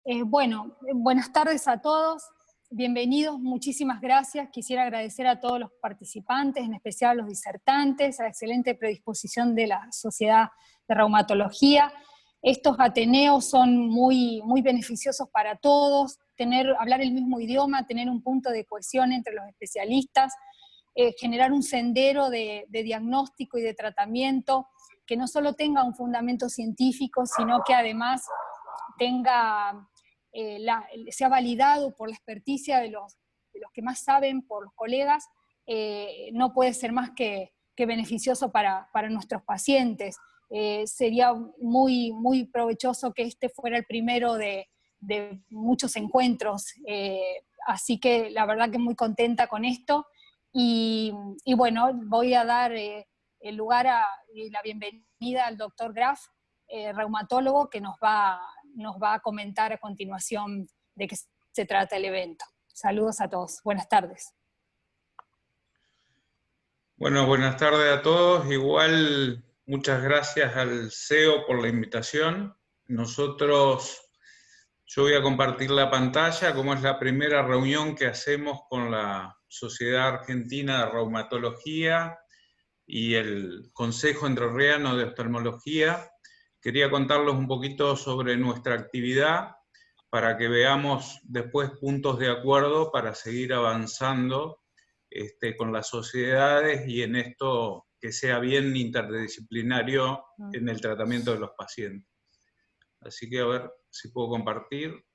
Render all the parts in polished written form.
Buenas tardes a todos, bienvenidos, muchísimas gracias. Quisiera agradecer a todos los participantes, en especial a los disertantes, a la excelente predisposición de la Sociedad de Reumatología. Estos ateneos son muy beneficiosos para todos, hablar el mismo idioma, tener un punto de cohesión entre los especialistas, generar un sendero de diagnóstico y de tratamiento que no solo tenga un fundamento científico, sino que además sea validado por la experticia de los que más saben, por los colegas, no puede ser más que beneficioso para nuestros pacientes. Sería muy provechoso que este fuera el primero de muchos encuentros, así que la verdad que muy contenta con esto, y bueno, voy a dar el lugar y la bienvenida al doctor Graf, reumatólogo, que nos va a comentar a continuación de qué se trata el evento. Saludos a todos, buenas tardes. Bueno, buenas tardes a todos. Igual, muchas gracias al CEO por la invitación. Yo voy a compartir la pantalla, como es la primera reunión que hacemos con la Sociedad Argentina de Reumatología y el Consejo Entrerriano de Oftalmología. Quería contarles un poquito sobre nuestra actividad para que veamos después puntos de acuerdo para seguir avanzando con las sociedades y en esto que sea bien interdisciplinario en el tratamiento de los pacientes. Así que a ver si puedo compartir.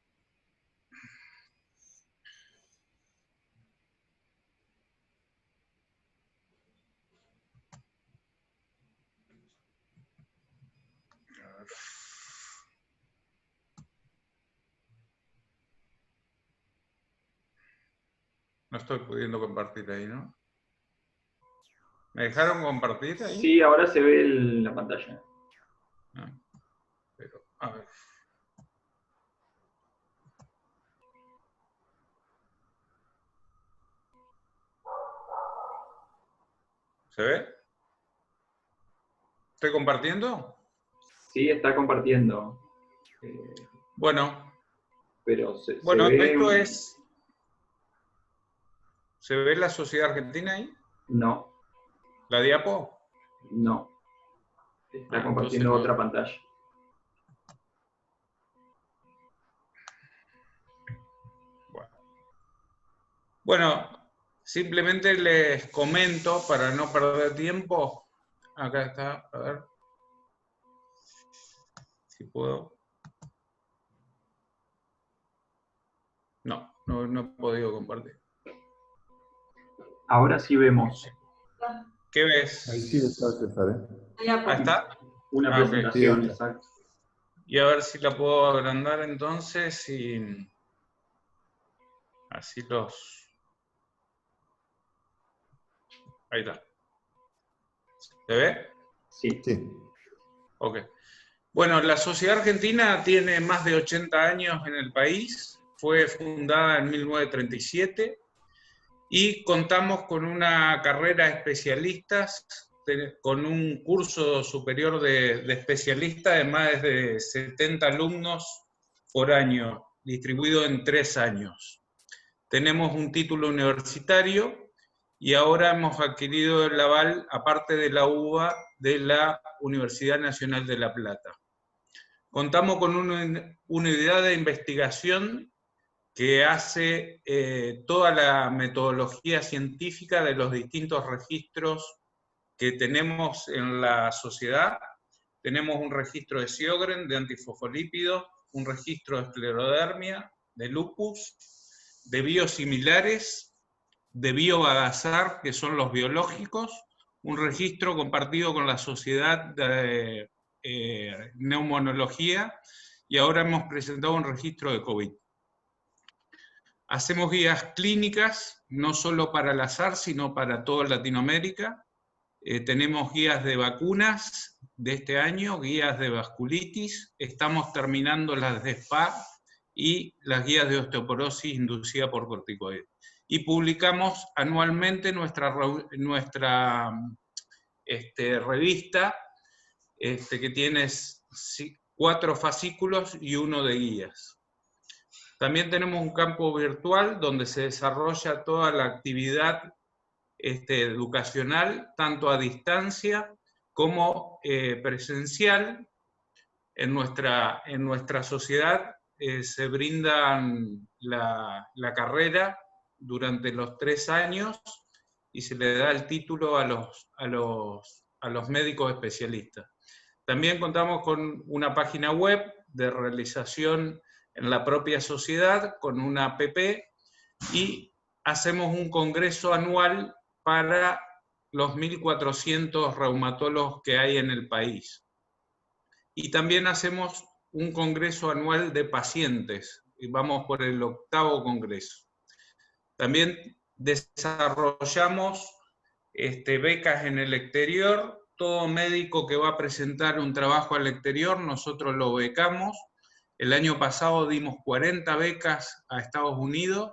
No estoy pudiendo compartir ahí, ¿no? ¿Me dejaron compartir ahí? Sí, ahora se ve la pantalla. Pero, a ver. ¿Se ve? ¿Estoy compartiendo? Sí, está compartiendo. Bueno. Pero bueno, se ve esto es... ¿Se ve la Sociedad Argentina ahí? No. ¿La diapo? No. Está compartiendo otra pantalla. Bueno, simplemente les comento para no perder tiempo. Acá está, a ver. Si puedo. No he podido compartir. Ahora sí vemos. ¿Qué ves? Ahí sí está, César, Ahí está. Una presentación, okay. Exacto. Y a ver si la puedo agrandar entonces y así los... Ahí está. ¿Se ve? Sí. Ok. Bueno, la Sociedad Argentina tiene más de 80 años en el país. Fue fundada en 1937 y contamos con una carrera de especialistas, con un curso superior de especialistas de más de 70 alumnos por año, distribuido en 3 años. Tenemos un título universitario y ahora hemos adquirido el aval, aparte de la UBA, de la Universidad Nacional de La Plata. Contamos con una unidad de investigación que hace toda la metodología científica de los distintos registros que tenemos en la sociedad. Tenemos un registro de Sjögren, de antifosfolípidos, un registro de esclerodermia, de lupus, de biosimilares, de biobagazar, que son los biológicos, un registro compartido con la Sociedad de Neumonología, y ahora hemos presentado un registro de COVID. Hacemos guías clínicas, no solo para la SARS, sino para toda Latinoamérica. Tenemos guías de vacunas de este año, guías de vasculitis, estamos terminando las de SPA y las guías de osteoporosis inducida por corticoides. Y publicamos anualmente nuestra revista, que tiene 4 fascículos y 1 de guías. También tenemos un campo virtual donde se desarrolla toda la actividad educacional, tanto a distancia como presencial. En nuestra sociedad se brindan la carrera durante los 3 años y se le da el título a los médicos especialistas. También contamos con una página web de realización en la propia sociedad, con una app, y hacemos un congreso anual para los 1.400 reumatólogos que hay en el país. Y también hacemos un congreso anual de pacientes, y vamos por el 8º congreso. También desarrollamos becas en el exterior. Todo médico que va a presentar un trabajo al exterior, nosotros lo becamos. El año pasado dimos 40 becas a Estados Unidos.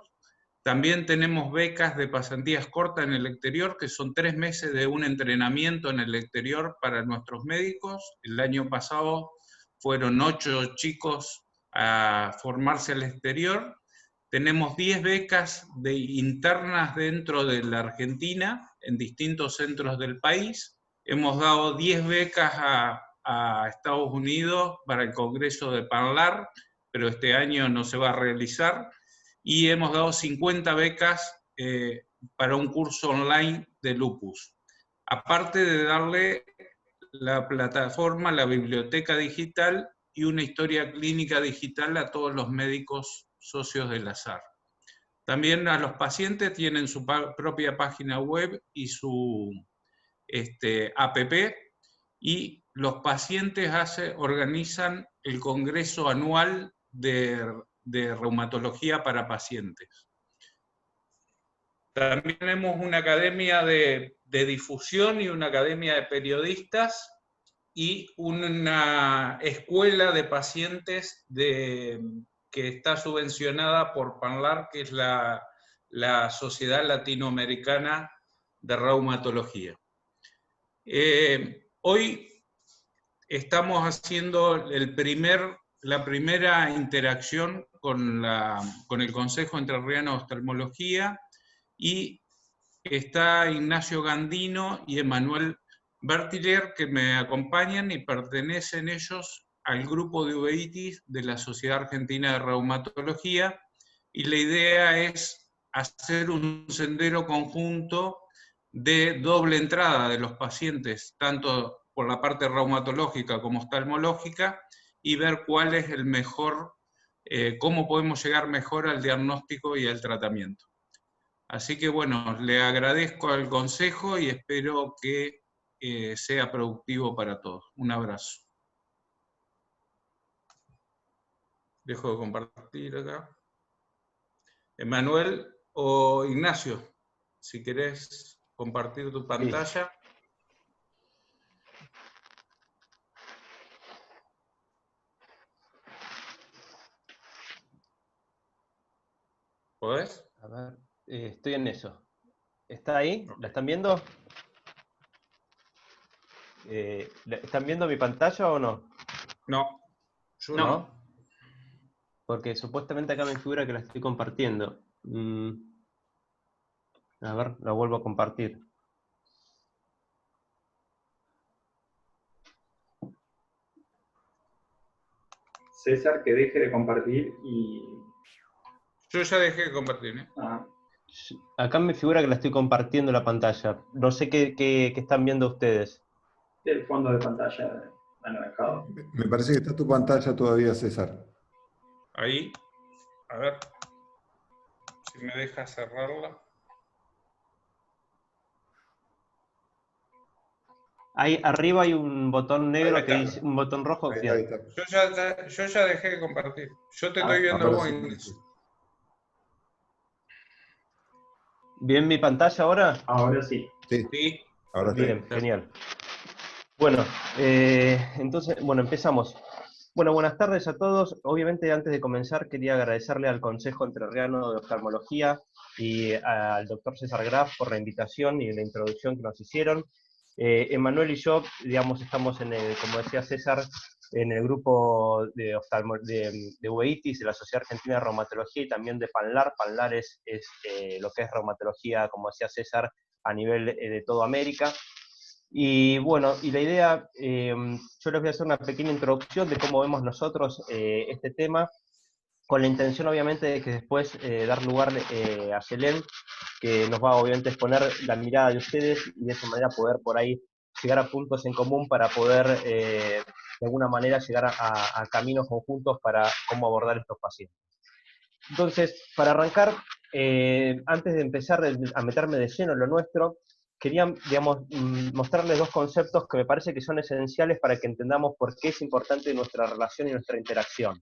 También tenemos becas de pasantías cortas en el exterior, que son 3 meses de un entrenamiento en el exterior para nuestros médicos. El año pasado fueron 8 chicos a formarse al exterior. Tenemos 10 becas internas dentro de la Argentina, en distintos centros del país. Hemos dado 10 becas a Estados Unidos para el Congreso de Parlar, pero este año no se va a realizar. Y hemos dado 50 becas para un curso online de lupus. Aparte de darle la plataforma, la biblioteca digital y una historia clínica digital a todos los médicos socios del ASAR. También a los pacientes tienen su propia página web y su app, y los pacientes organizan el congreso anual de reumatología para pacientes. También tenemos una academia de difusión y una academia de periodistas y una escuela de pacientes que está subvencionada por PANLAR, que es la Sociedad Latinoamericana de Reumatología. Hoy estamos haciendo la primera interacción con el Consejo Entrerriano de Oftalmología, y está Ignacio Gandino y Emanuel Bertiller, que me acompañan, y pertenecen ellos al grupo de uveitis de la Sociedad Argentina de Reumatología, y la idea es hacer un sendero conjunto de doble entrada de los pacientes, tanto por la parte reumatológica como oftalmológica, y ver cuál es el mejor, cómo podemos llegar mejor al diagnóstico y al tratamiento. Así que bueno, le agradezco al consejo y espero que sea productivo para todos. Un abrazo. Dejo de compartir acá. Emanuel o Ignacio, si querés compartir tu pantalla. ¿Podés? A ver, estoy en eso. ¿Está ahí? ¿La están viendo? ¿Están viendo mi pantalla o no? No, yo no. Porque supuestamente acá me figura que la estoy compartiendo. A ver, la vuelvo a compartir. César, que deje de compartir y... Yo ya dejé de compartir, ¿eh? Acá me figura que la estoy compartiendo la pantalla. No sé qué están viendo ustedes. El fondo de pantalla anaranjado. Me parece que está tu pantalla todavía, César. Ahí. A ver si me deja cerrarla. Ahí arriba hay un botón negro que dice, un botón rojo. Ahí Bien. está. Yo ya dejé de compartir. Yo te estoy viendo vos, Ignacio. ¿Bien mi pantalla ahora? Ahora sí. Sí. Ahora sí. Bien, genial. Bueno, entonces, empezamos. Bueno, buenas tardes a todos. Obviamente, antes de comenzar, quería agradecerle al Consejo Entrerriano de Oftalmología y al doctor César Graf por la invitación y la introducción que nos hicieron. Emanuel y yo, digamos, estamos como decía César, en el grupo de uveitis, de la Sociedad Argentina de Reumatología, y también de PANLAR. PANLAR es lo que es reumatología, como decía César, a nivel de toda América. Y bueno, y la idea, yo les voy a hacer una pequeña introducción de cómo vemos nosotros este tema, con la intención obviamente de que después dar lugar a Selén, que nos va obviamente a exponer la mirada de ustedes, y de esa manera poder por ahí llegar a puntos en común para poder de alguna manera llegar a caminos conjuntos para cómo abordar estos pacientes. Entonces, para arrancar, antes de empezar a meterme de lleno en lo nuestro, quería, digamos, mostrarles dos conceptos que me parece que son esenciales para que entendamos por qué es importante nuestra relación y nuestra interacción.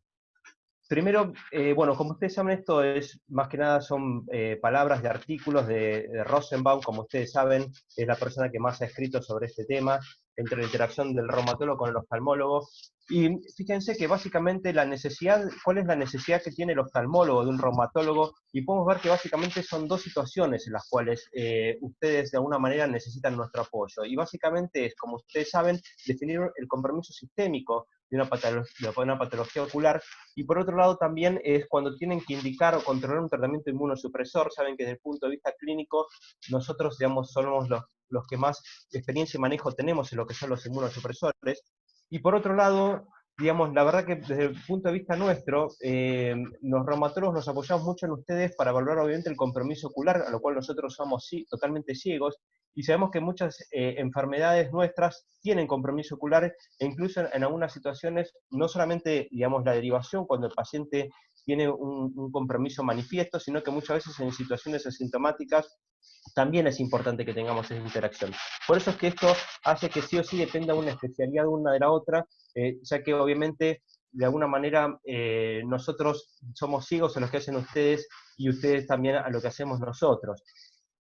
Primero, bueno, como ustedes saben, esto es, más que nada, son palabras de artículos de Rosenbaum. Como ustedes saben, es la persona que más ha escrito sobre este tema, entre la interacción del reumatólogo con el oftalmólogo. Y fíjense que básicamente ¿cuál es la necesidad que tiene el oftalmólogo de un reumatólogo? Y podemos ver que básicamente son dos situaciones en las cuales ustedes de alguna manera necesitan nuestro apoyo. Y básicamente es, como ustedes saben, definir el compromiso sistémico de una patología ocular, y por otro lado también es cuando tienen que indicar o controlar un tratamiento inmunosupresor. Saben que desde el punto de vista clínico nosotros, digamos, somos los que más experiencia y manejo tenemos en lo que son los inmunosupresores. Y por otro lado, digamos, la verdad que desde el punto de vista nuestro, los reumatólogos nos apoyamos mucho en ustedes para valorar obviamente el compromiso ocular, a lo cual nosotros somos totalmente ciegos, y sabemos que muchas enfermedades nuestras tienen compromiso ocular, e incluso en algunas situaciones, no solamente, digamos, la derivación, cuando el paciente tiene un compromiso manifiesto, sino que muchas veces en situaciones asintomáticas también es importante que tengamos esa interacción. Por eso es que esto hace que sí o sí dependa una especialidad una de la otra, ya que obviamente de alguna manera nosotros somos ciegos a lo que hacen ustedes, y ustedes también a lo que hacemos nosotros.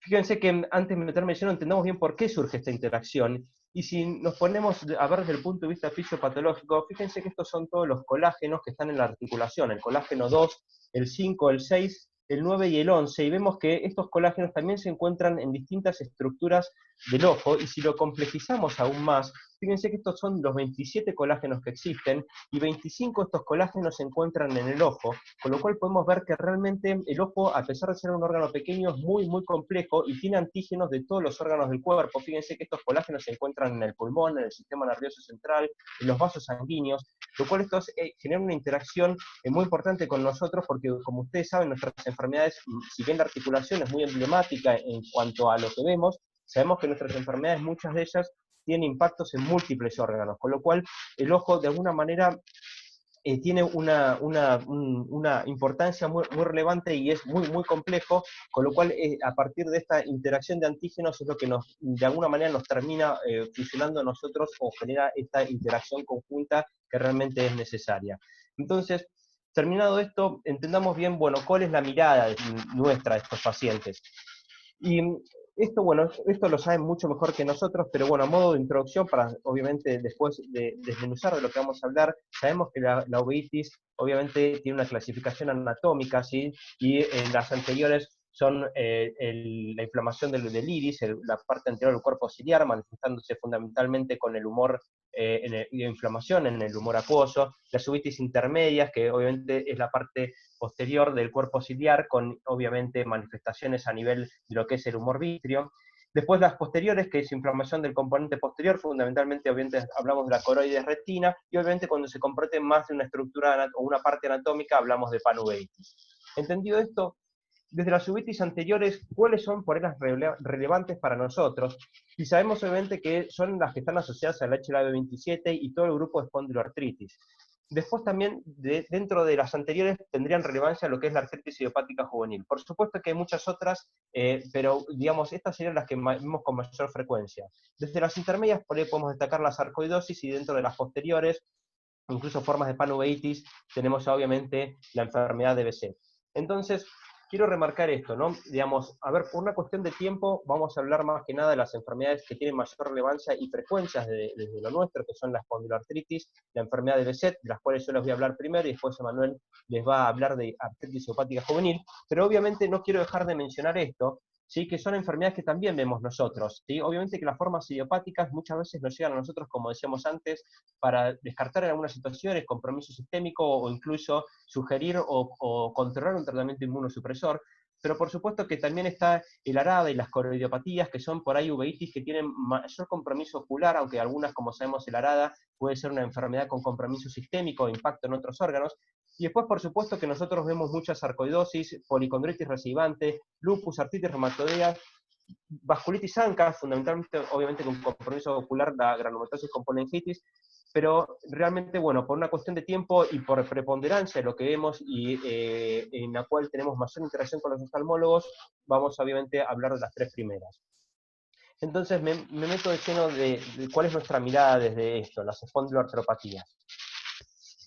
Fíjense que antes de meterme lleno entendamos bien por qué surge esta interacción, y si nos ponemos a ver desde el punto de vista fisiopatológico, fíjense que estos son todos los colágenos que están en la articulación, el colágeno 2, el 5, el 6, el 9 y el 11, y vemos que estos colágenos también se encuentran en distintas estructuras del ojo, y si lo complejizamos aún más, fíjense que estos son los 27 colágenos que existen, y 25 de estos colágenos se encuentran en el ojo, con lo cual podemos ver que realmente el ojo, a pesar de ser un órgano pequeño, es muy, muy complejo y tiene antígenos de todos los órganos del cuerpo. Fíjense que estos colágenos se encuentran en el pulmón, en el sistema nervioso central, en los vasos sanguíneos, lo cual esto genera una interacción muy importante con nosotros, porque como ustedes saben, nuestras enfermedades, si bien la articulación es muy emblemática en cuanto a lo que vemos, sabemos que nuestras enfermedades, muchas de ellas, tienen impactos en múltiples órganos, con lo cual el ojo de alguna manera tiene una importancia muy, muy relevante, y es muy, muy complejo, con lo cual a partir de esta interacción de antígenos es lo que de alguna manera nos termina fusionando a nosotros, o genera esta interacción conjunta que realmente es necesaria. Entonces, terminado esto, entendamos bien, bueno, cuál es la mirada nuestra de estos pacientes. Y esto, bueno, esto lo saben mucho mejor que nosotros, pero bueno, a modo de introducción, para obviamente después de desmenuzar de lo que vamos a hablar, sabemos que la uveitis obviamente tiene una clasificación anatómica, ¿sí? Y en las anteriores son la inflamación del iris, la parte anterior del cuerpo ciliar, manifestándose fundamentalmente con el humor y inflamación en el humor acuoso. Las uveitis intermedias, que obviamente es la parte posterior del cuerpo ciliar, con obviamente manifestaciones a nivel de lo que es el humor vítreo. Después las posteriores, que es inflamación del componente posterior, fundamentalmente obviamente hablamos de la coroides retina, y obviamente cuando se compromete más de una estructura o una parte anatómica hablamos de panuveitis. Entendido esto, desde las uveitis anteriores, ¿cuáles son por ahí las relevantes para nosotros? Y sabemos obviamente que son las que están asociadas al HLA-B27 y todo el grupo de espondiloartritis. Después también, dentro de las anteriores, tendrían relevancia lo que es la artritis idiopática juvenil. Por supuesto que hay muchas otras, pero digamos, estas serían las que vemos con mayor frecuencia. Desde las intermedias, por ahí podemos destacar la sarcoidosis, y dentro de las posteriores, incluso formas de panuveitis, tenemos obviamente la enfermedad de BC. Entonces, quiero remarcar esto, ¿no? Digamos, a ver, por una cuestión de tiempo, vamos a hablar más que nada de las enfermedades que tienen mayor relevancia y frecuencias desde lo nuestro, que son la espondiloartritis, la enfermedad de Behçet, de las cuales yo les voy a hablar primero, y después Emanuel les va a hablar de artritis idiopática juvenil, pero obviamente no quiero dejar de mencionar esto, ¿sí? Que son enfermedades que también vemos nosotros, ¿sí? Obviamente que las formas idiopáticas muchas veces nos llegan a nosotros, como decíamos antes, para descartar en algunas situaciones compromiso sistémico o incluso sugerir o controlar un tratamiento inmunosupresor. Pero por supuesto que también está el ARADA y las coroidiopatías, que son por ahí uveitis que tienen mayor compromiso ocular, aunque algunas, como sabemos, el ARADA puede ser una enfermedad con compromiso sistémico o impacto en otros órganos. Y después, por supuesto, que nosotros vemos mucha sarcoidosis, policondritis recidivante, lupus, artritis reumatoidea, vasculitis ANCA, fundamentalmente, obviamente, con compromiso ocular, la granulomatosis con polengitis, pero realmente, bueno, por una cuestión de tiempo y por preponderancia de lo que vemos y en la cual tenemos mayor interacción con los oftalmólogos, vamos obviamente a hablar de las tres primeras. Entonces me meto de lleno de cuál es nuestra mirada desde esto, las espondiloartropatías.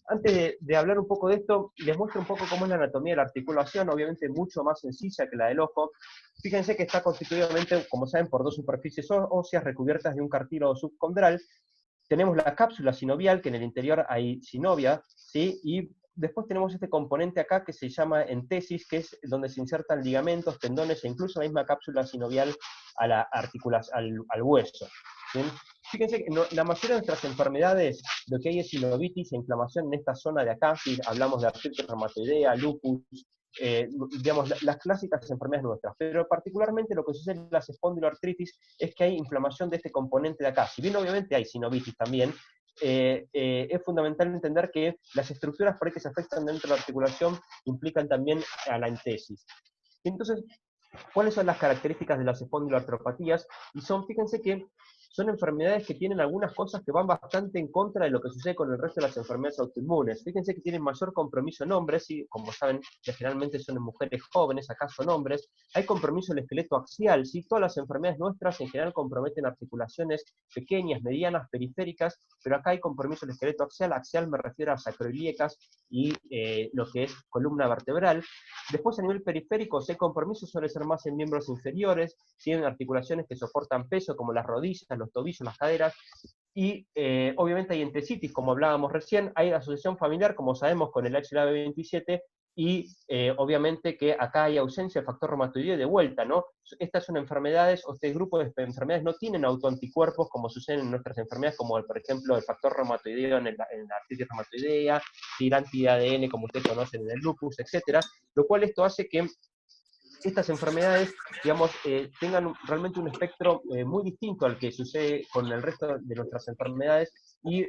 Antes de hablar un poco de esto, les muestro un poco cómo es la anatomía de la articulación, obviamente mucho más sencilla que la del ojo. Fíjense que está constituida, como saben, por dos superficies óseas recubiertas de un cartílago subcondral. Tenemos la cápsula sinovial, que en el interior hay sinovia, ¿sí? Y después tenemos este componente acá que se llama entesis, que es donde se insertan ligamentos, tendones e incluso la misma cápsula sinovial a la al hueso. ¿Bien? Fíjense que la mayoría de nuestras enfermedades, lo que hay es sinovitis e inflamación en esta zona de acá, si hablamos de artritis reumatoidea, lupus, digamos, las clásicas enfermedades nuestras, pero particularmente lo que sucede en las espondiloartritis es que hay inflamación de este componente de acá. Si bien obviamente hay sinovitis también, es fundamental entender que las estructuras por ahí que se afectan dentro de la articulación implican también a la entesis. Entonces, ¿cuáles son las características de las espondiloartropatías? Y fíjense que son enfermedades que tienen algunas cosas que van bastante en contra de lo que sucede con el resto de las enfermedades autoinmunes. Fíjense que tienen mayor compromiso en hombres, y como saben, que generalmente son en mujeres jóvenes, acá son hombres. Hay compromiso en el esqueleto axial, ¿sí? Todas las enfermedades nuestras en general comprometen articulaciones pequeñas, medianas, periféricas, pero acá hay compromiso en el esqueleto axial. Axial me refiero a sacroiliecas y lo que es columna vertebral. Después a nivel periférico, si hay compromiso suele ser más en miembros inferiores, tienen articulaciones que soportan peso como las rodillas, los tobillos, las caderas, y obviamente hay entesitis, como hablábamos recién, hay asociación familiar, como sabemos, con el HLA-B27, y obviamente que acá hay ausencia del factor reumatoideo de vuelta, ¿no? Estas son enfermedades, o este grupo de enfermedades no tienen autoanticuerpos como sucede en nuestras enfermedades, como por ejemplo el factor reumatoideo en la artritis reumatoidea, el anti-ADN como ustedes conocen en el lupus, etc. Lo cual esto hace que estas enfermedades, digamos, tengan realmente un espectro muy distinto al que sucede con el resto de nuestras enfermedades y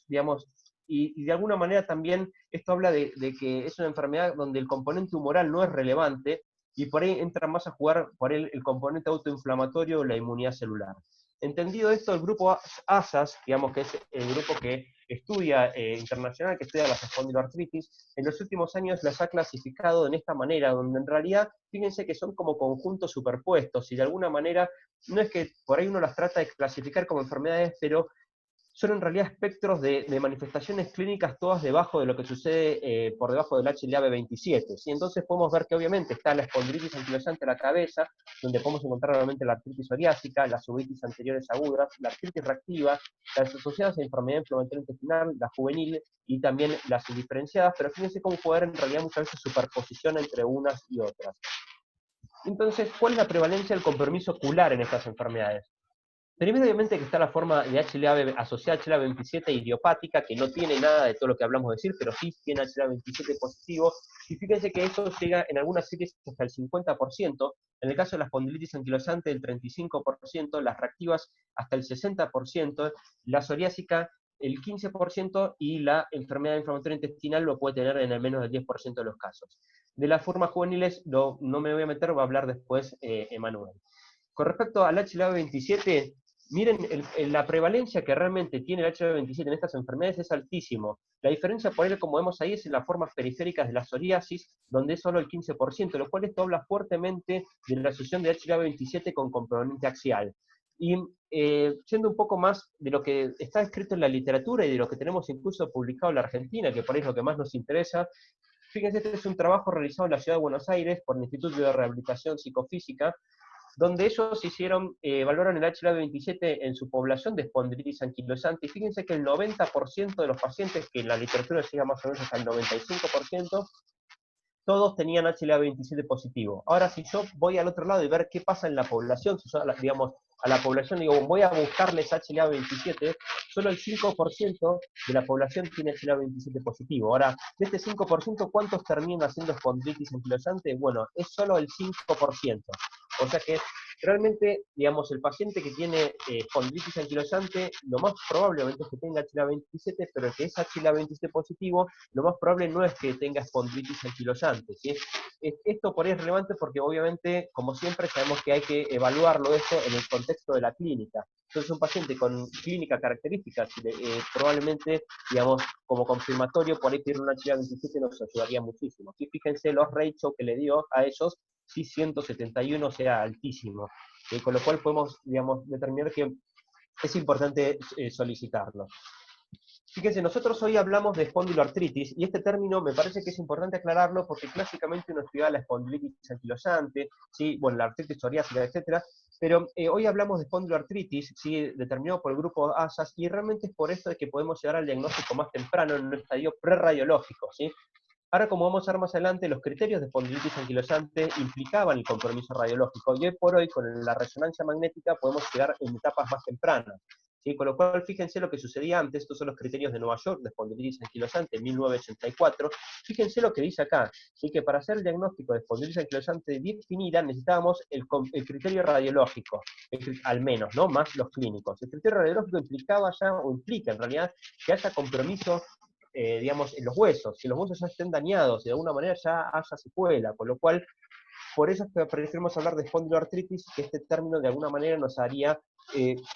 digamos, y de alguna manera también esto habla de que es una enfermedad donde el componente humoral no es relevante y por ahí entra más a jugar por el componente autoinflamatorio o la inmunidad celular. Entendido esto, el grupo ASAS, digamos que es el grupo que estudia internacional, que estudia las espondiloartritis, en los últimos años las ha clasificado en esta manera, donde en realidad, fíjense que son como conjuntos superpuestos, y de alguna manera, no es que por ahí uno las trata de clasificar como enfermedades, pero son en realidad espectros de manifestaciones clínicas todas debajo de lo que sucede por debajo del HLA-B27. ¿Sí? Entonces podemos ver que obviamente está la espondilitis anquilosante a la cabeza, donde podemos encontrar nuevamente la artritis psoriásica, las uveitis anteriores agudas, la artritis reactiva, las asociadas a enfermedad inflamatoria intestinal, la juvenil y también las indiferenciadas, pero fíjense cómo puede haber en realidad muchas veces superposición entre unas y otras. Entonces, ¿cuál es la prevalencia del compromiso ocular en estas enfermedades? Primero, obviamente, que está la forma de HLA asociada a HLA-27 idiopática, que no tiene nada de todo lo que hablamos de decir, pero sí tiene HLA-27 positivo. Y fíjense que eso llega en algunas series hasta el 50%, en el caso de la espondilitis anquilosante el 35%, las reactivas hasta el 60%, la psoriásica el 15%, y la enfermedad inflamatoria intestinal lo puede tener en al menos el 10% de los casos. De las formas juveniles no me voy a meter, va a hablar después Emanuel. Con respecto al HLA-27, miren, la prevalencia que realmente tiene el HLA-27 en estas enfermedades es altísimo. La diferencia por él, como vemos ahí, es en las formas periféricas de la psoriasis, donde es solo el 15%, lo cual esto habla fuertemente de la asociación de HLA-27 con componente axial. Y siendo un poco más de lo que está escrito en la literatura y de lo que tenemos incluso publicado en la Argentina, que por ahí es lo que más nos interesa, fíjense, este es un trabajo realizado en la Ciudad de Buenos Aires por el Instituto de Rehabilitación Psicofísica, donde ellos valoran el HLA-27 en su población de espondilitis anquilosante, y fíjense que el 90% de los pacientes, que en la literatura llega más o menos hasta el 95%, todos tenían HLA27 positivo. Ahora, si yo voy al otro lado y ver qué pasa en la población, si yo, digamos, a la población digo, voy a buscarles HLA27, solo el 5% de la población tiene HLA27 positivo. Ahora, de este 5%, ¿cuántos terminan haciendo espondilitis anquilosante? Bueno, es solo el 5%. O sea que realmente, digamos, el paciente que tiene espondilitis anquilosante, lo más probablemente es que tenga HLA27, pero el que es HLA27 positivo, lo más probable no es que tenga espondilitis anquilosante, ¿sí? Esto por ahí es relevante porque obviamente, como siempre, sabemos que hay que evaluarlo esto en el contexto de la clínica. Entonces, un paciente con clínica característica, probablemente, digamos, como confirmatorio, por ahí pedir una HLA27 nos ayudaría muchísimo. Y fíjense los ratios que le dio a ellos, sí, 171, o sea, altísimo. Con lo cual podemos, digamos, determinar que es importante solicitarlo. Fíjense, nosotros hoy hablamos de espondiloartritis, y este término me parece que es importante aclararlo porque clásicamente uno estudia la espondilitis anquilosante, ¿sí? Bueno, la artritis psoriásica, etc. Pero hoy hablamos de espondiloartritis, ¿sí? Determinado por el grupo ASAS, y realmente es por esto de que podemos llegar al diagnóstico más temprano en un estadio preradiológico, ¿sí? Ahora, como vamos a ver más adelante, los criterios de espondilitis anquilosante implicaban el compromiso radiológico, y hoy por hoy, con la resonancia magnética, podemos llegar en etapas más tempranas. ¿Sí? Con lo cual, fíjense lo que sucedía antes, estos son los criterios de Nueva York de espondilitis anquilosante en 1984, fíjense lo que dice acá, ¿sí? Que para hacer el diagnóstico de espondilitis anquilosante definida necesitábamos el criterio radiológico, al menos, ¿no? Más los clínicos. El criterio radiológico implicaba ya, o implica en realidad, que haya compromiso digamos, en los huesos, si los huesos ya estén dañados, y de alguna manera ya haya secuela, con lo cual, por eso es que preferimos hablar de espondiloartritis, que este término de alguna manera nos haría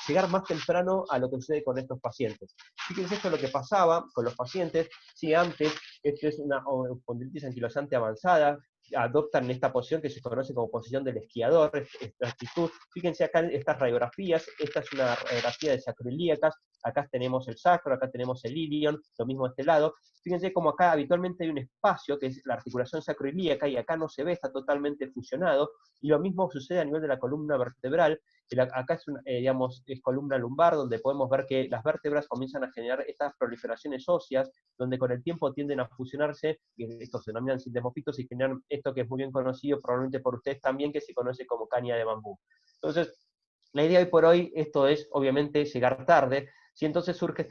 llegar más temprano a lo que sucede con estos pacientes. Fíjense esto es lo que pasaba con los pacientes, si antes, esto es una espondilitis anquilosante avanzada, adoptan esta posición que se conoce como posición del esquiador, esta actitud. Fíjense acá estas radiografías, esta es una radiografía de sacroiliacas, acá tenemos el sacro, acá tenemos el ilion, lo mismo de este lado. Fíjense como acá habitualmente hay un espacio, que es la articulación sacroilíaca, y acá no se ve, está totalmente fusionado, y lo mismo sucede a nivel de la columna vertebral. Acá es, digamos, es columna lumbar, donde podemos ver que las vértebras comienzan a generar estas proliferaciones óseas, donde con el tiempo tienden a fusionarse, y estos se denominan sindesmofitos, y generan esto que es muy bien conocido, probablemente por ustedes también, que se conoce como caña de bambú. Entonces, la idea hoy por hoy, esto es, obviamente, llegar tarde. Si entonces surgen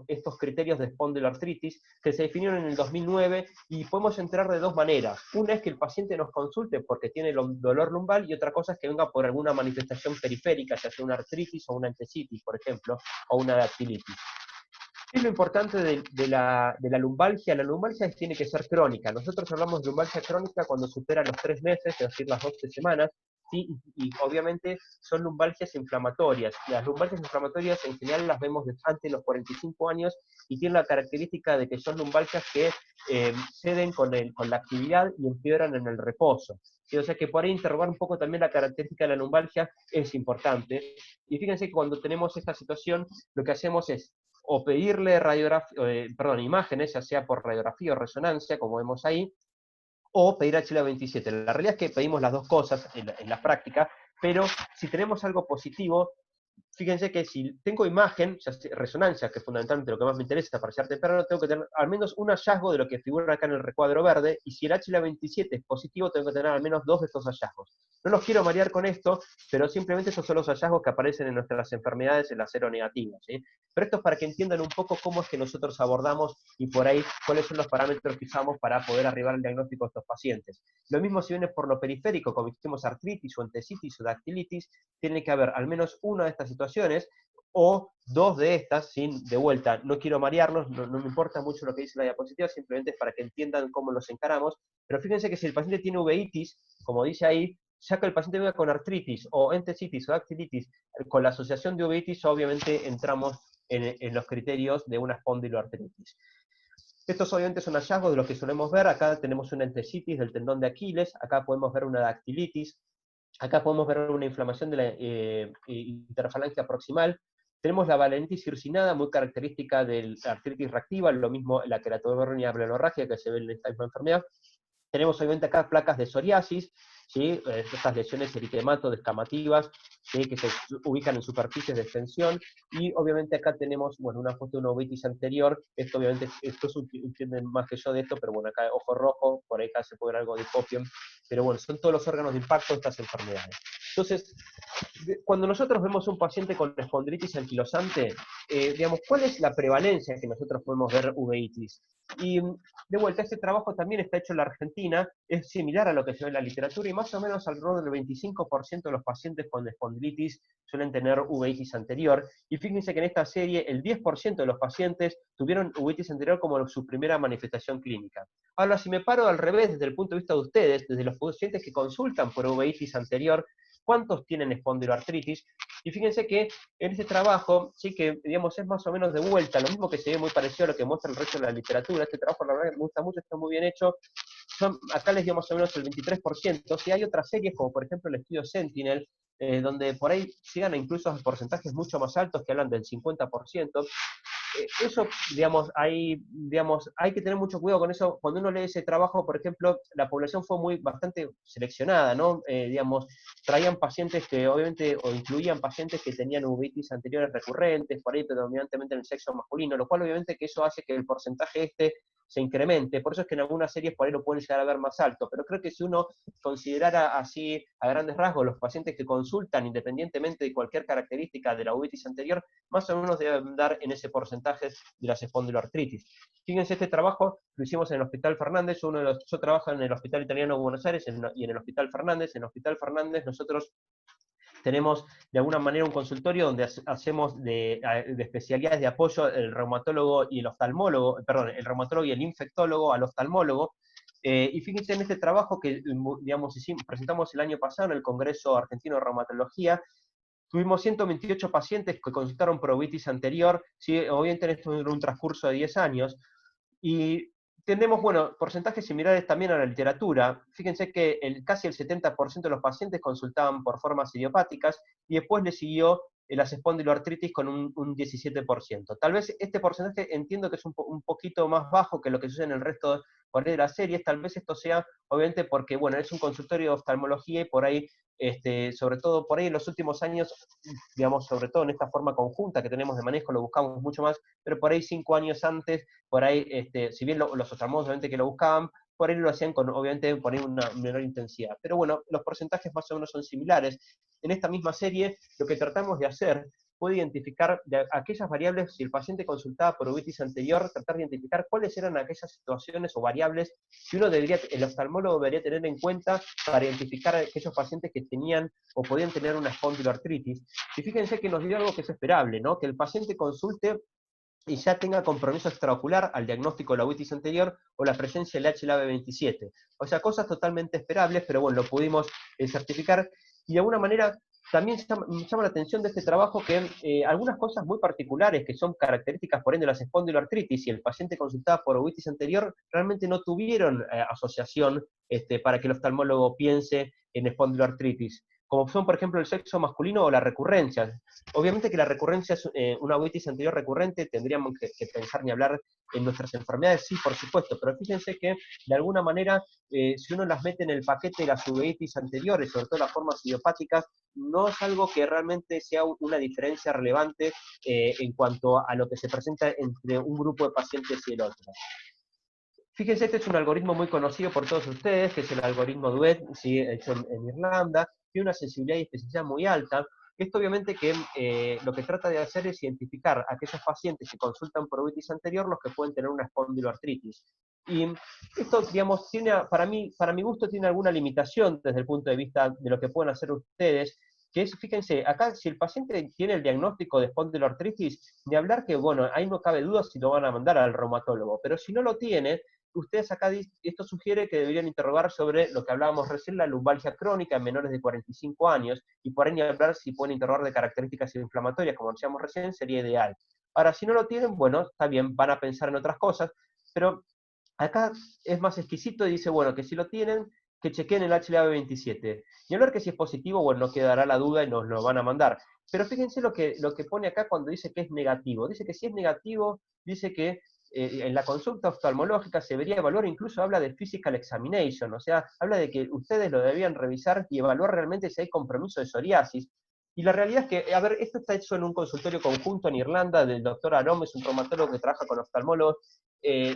estos criterios de espondiloartritis que se definieron en el 2009, y podemos entrar de dos maneras. Una es que el paciente nos consulte porque tiene dolor lumbar, y otra cosa es que venga por alguna manifestación periférica, ya sea una artritis o una entesitis, por ejemplo, o una dactilitis. ¿Qué es lo importante de la lumbalgia? La lumbalgia tiene que ser crónica. Nosotros hablamos de lumbalgia crónica cuando supera los 3 meses, es decir, las 12 semanas, ¿sí? Y obviamente son lumbalgias inflamatorias. Las lumbalgias inflamatorias en general las vemos antes de los 45 años, y tienen la característica de que son lumbalgias que ceden con la actividad y empeoran en el reposo. ¿Sí? O sea que por ahí interrogar un poco también la característica de la lumbalgia es importante. Y fíjense que cuando tenemos esta situación, lo que hacemos es o pedirle imágenes, ya sea por radiografía o resonancia, como vemos ahí, o pedir HLA27. La realidad es que pedimos las dos cosas en la práctica, pero si tenemos algo positivo, fíjense que si tengo imagen, ya sea resonancia, que es fundamentalmente lo que más me interesa para llegar temprano, tengo que tener al menos un hallazgo de lo que figura acá en el recuadro verde, y si el HLA27 es positivo, tengo que tener al menos 2 de estos hallazgos. No los quiero marear con esto, pero simplemente esos son los hallazgos que aparecen en nuestras enfermedades en la seronegativa, ¿sí? Pero esto es para que entiendan un poco cómo es que nosotros abordamos, y por ahí cuáles son los parámetros que usamos para poder arribar al diagnóstico de estos pacientes. Lo mismo si viene por lo periférico, como dijimos artritis o entesitis o dactilitis, tiene que haber al menos una de estas situaciones, o 2 de estas, sin de vuelta, no quiero marearlos, no me importa mucho lo que dice la diapositiva, simplemente es para que entiendan cómo los encaramos. Pero fíjense que si el paciente tiene uveitis, como dice ahí, ya que el paciente venga con artritis, o entesitis, o dactilitis, con la asociación de uveitis, obviamente entramos en los criterios de una espondiloartritis. Estos obviamente son hallazgos de los que solemos ver. Acá tenemos una entesitis del tendón de Aquiles, acá podemos ver una dactilitis, acá podemos ver una inflamación de la interfalange proximal. Tenemos la valenitis circinada, muy característica de la artritis reactiva, lo mismo la queratodermia plenorragia que se ve en esta misma enfermedad. Tenemos obviamente acá placas de psoriasis, ¿sí? Estas lesiones eritemato-descamativas, ¿sí? Que se ubican en superficies de extensión, y obviamente acá tenemos, bueno, una foto de una uveitis anterior. Esto obviamente, estos entienden más que yo de esto, pero bueno, acá ojo rojo, por ahí acá se puede ver algo de hipopion, pero bueno, son todos los órganos de impacto de estas enfermedades. Entonces, cuando nosotros vemos un paciente con espondilitis anquilosante, digamos, ¿cuál es la prevalencia que nosotros podemos ver uveitis? Y de vuelta, este trabajo también está hecho en la Argentina, es similar a lo que se ve en la literatura, y más o menos alrededor del 25% de los pacientes con espondilitis suelen tener uveitis anterior, y fíjense que en esta serie el 10% de los pacientes tuvieron uveitis anterior como su primera manifestación clínica. Ahora, si me paro al revés desde el punto de vista de ustedes, desde los pacientes que consultan por uveitis anterior, ¿cuántos tienen espondiloartritis? Y fíjense que en este trabajo, sí que, digamos, es más o menos de vuelta, lo mismo que se ve muy parecido a lo que muestra el resto de la literatura. Este trabajo, la verdad, me gusta mucho, está muy bien hecho. Acá les dio más o menos el 23%. Si hay otras series, como por ejemplo el estudio Sentinel, donde por ahí llegan a incluso a porcentajes mucho más altos, que hablan del 50%. Eso, digamos, hay que tener mucho cuidado con eso. Cuando uno lee ese trabajo, por ejemplo, la población fue bastante seleccionada, ¿no? Digamos, traían pacientes que obviamente, o incluían pacientes que tenían uveitis anteriores recurrentes, por ahí predominantemente en el sexo masculino, lo cual obviamente que eso hace que el porcentaje se incremente. Por eso es que en algunas series por ahí lo pueden llegar a ver más alto, pero creo que si uno considerara así a grandes rasgos los pacientes que consultan, independientemente de cualquier característica de la uveitis anterior, más o menos deben dar en ese porcentaje de las espondiloartritis. Fíjense, este trabajo lo hicimos en el Hospital Fernández. Yo trabajo en el Hospital Italiano de Buenos Aires y en el Hospital Fernández. En el Hospital Fernández nosotros tenemos de alguna manera un consultorio donde hacemos de especialidades de apoyo el reumatólogo y el oftalmólogo, perdón, el reumatólogo y el infectólogo al oftalmólogo. Y fíjense en este trabajo que, digamos, presentamos el año pasado en el Congreso Argentino de Reumatología. Tuvimos 128 pacientes que consultaron por uveitis anterior, ¿sí? Obviamente esto en un transcurso de 10 años, y tenemos, bueno, porcentajes similares también a la literatura. Fíjense que casi el 70% de los pacientes consultaban por formas idiopáticas, y después le siguió las espondiloartritis con un 17%. Tal vez este porcentaje entiendo que es un poquito más bajo que lo que sucede en el resto de las series. Tal vez esto sea, obviamente, porque, bueno, es un consultorio de oftalmología, y por ahí, sobre todo por ahí en los últimos años, digamos, sobre todo en esta forma conjunta que tenemos de manejo, lo buscamos mucho más, pero por ahí 5 años antes, por ahí, si bien los oftalmólogos obviamente que lo buscaban, por ahí lo hacían con, obviamente, por ahí una menor intensidad. Pero bueno, los porcentajes más o menos son similares. En esta misma serie, lo que tratamos de hacer fue identificar aquellas variables, si el paciente consultaba por uveitis anterior, tratar de identificar cuáles eran aquellas situaciones o variables que el oftalmólogo debería tener en cuenta para identificar a aquellos pacientes que tenían o podían tener una espondiloartritis. Y fíjense que nos dio algo que es esperable, ¿no? Que el paciente consulte y ya tenga compromiso extraocular al diagnóstico de la uveitis anterior o la presencia del HLA-B27. O sea, cosas totalmente esperables, pero bueno, lo pudimos certificar. Y de alguna manera también llama la atención de este trabajo que algunas cosas muy particulares que son características, por ende, de las espondiloartritis y el paciente consultado por uveitis anterior realmente no tuvieron asociación para que el oftalmólogo piense en espondiloartritis, como son, por ejemplo, el sexo masculino o la recurrencia. Obviamente que la recurrencia es una uveitis anterior recurrente, tendríamos que pensar ni hablar en nuestras enfermedades, sí, por supuesto, pero fíjense que, de alguna manera, si uno las mete en el paquete de las uveitis anteriores, sobre todo las formas idiopáticas, no es algo que realmente sea una diferencia relevante en cuanto a lo que se presenta entre un grupo de pacientes y el otro. Fíjense, este es un algoritmo muy conocido por todos ustedes, que es el algoritmo DUET, ¿sí? Hecho en Irlanda. Tiene una sensibilidad y especificidad muy alta. Esto obviamente que lo que trata de hacer es identificar a aquellos pacientes que consultan por uveitis anterior, los que pueden tener una espondiloartritis. Y esto, digamos, para mi gusto, tiene alguna limitación desde el punto de vista de lo que pueden hacer ustedes, que es, fíjense, acá si el paciente tiene el diagnóstico de espondiloartritis, de hablar que, bueno, ahí no cabe duda si lo van a mandar al reumatólogo, pero si no lo tiene, ustedes acá, esto sugiere que deberían interrogar sobre lo que hablábamos recién, la lumbalgia crónica en menores de 45 años, y por ahí ni hablar si pueden interrogar de características inflamatorias, como decíamos recién, sería ideal. Ahora, si no lo tienen, bueno, está bien, van a pensar en otras cosas, pero acá es más exquisito y dice, bueno, que si lo tienen, que chequeen el HLA-B27. Y hablar que si es positivo, bueno, no quedará la duda y nos lo van a mandar. Pero fíjense lo que pone acá cuando dice que es negativo. Dice que si es negativo, dice que en la consulta oftalmológica se debería evaluar, incluso habla de physical examination, o sea, habla de que ustedes lo debían revisar y evaluar realmente si hay compromiso de psoriasis. Y la realidad es que, a ver, esto está hecho en un consultorio conjunto en Irlanda del doctor Arom, es un traumatólogo que trabaja con oftalmólogos,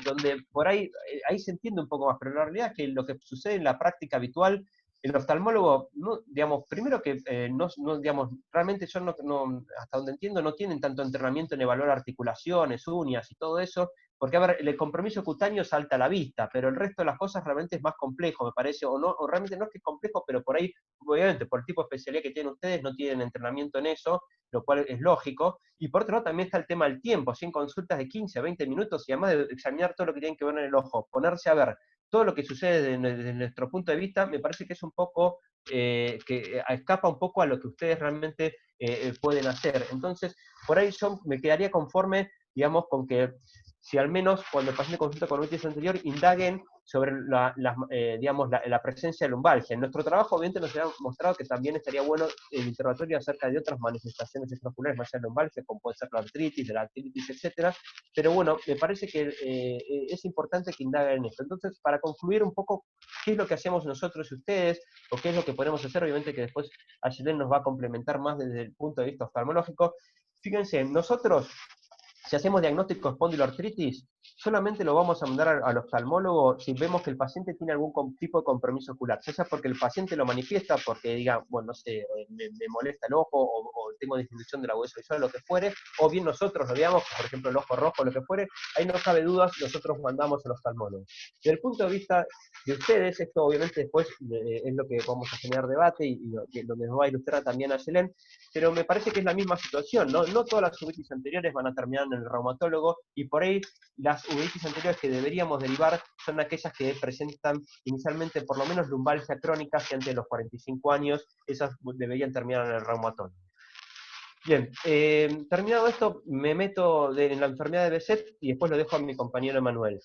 donde por ahí se entiende un poco más, pero la realidad es que lo que sucede en la práctica habitual, el oftalmólogo, no, digamos, primero que digamos, realmente yo hasta donde entiendo, no tienen tanto entrenamiento en evaluar articulaciones, uñas y todo eso, porque, a ver, el compromiso cutáneo salta a la vista, pero el resto de las cosas realmente es más complejo, me parece, o realmente no es que es complejo, pero por ahí, obviamente, por el tipo de especialidad que tienen ustedes, no tienen entrenamiento en eso, lo cual es lógico, y por otro lado también está el tema del tiempo, 100 consultas de 15 a 20 minutos, y además de examinar todo lo que tienen que ver en el ojo, ponerse a ver todo lo que sucede desde nuestro punto de vista, me parece que es un poco, que escapa un poco a lo que ustedes realmente pueden hacer. Entonces, por ahí yo me quedaría conforme, digamos, con que si al menos cuando el paciente consulta con uveitis anterior, indaguen sobre digamos, la presencia de lumbalgia. En nuestro trabajo, obviamente, nos ha mostrado que también estaría bueno el interrogatorio acerca de otras manifestaciones extraoculares, más allá de lumbalgia, como puede ser la artritis, etcétera. Pero bueno, me parece que es importante que indaguen en esto. Entonces, para concluir un poco qué es lo que hacemos nosotros y ustedes, o qué es lo que podemos hacer, obviamente que después Ayelen nos va a complementar más desde el punto de vista oftalmológico. Fíjense, nosotros, si hacemos diagnóstico de espondiloartritis, solamente lo vamos a mandar al oftalmólogo si vemos que el paciente tiene algún tipo de compromiso ocular, ya sea porque el paciente lo manifiesta, porque diga, bueno, no sé, me molesta el ojo, o tengo disminución de la hueso visual, lo que fuere, o bien nosotros lo veamos, por ejemplo, el ojo rojo, lo que fuere, ahí no cabe dudas, nosotros mandamos al oftalmólogo. Desde el punto de vista de ustedes, esto obviamente después es lo que vamos a generar debate y donde nos va a ilustrar también Ayelen, pero me parece que es la misma situación, ¿no? No todas las uveitis anteriores van a terminar en el reumatólogo, y por ahí las uveitis anteriores que deberíamos derivar son aquellas que presentan inicialmente por lo menos lumbalgia crónica, que antes de los 45 años, esas deberían terminar en el reumatólogo. Bien, terminado esto, me meto en la enfermedad de Behçet y después lo dejo a mi compañero Emanuel.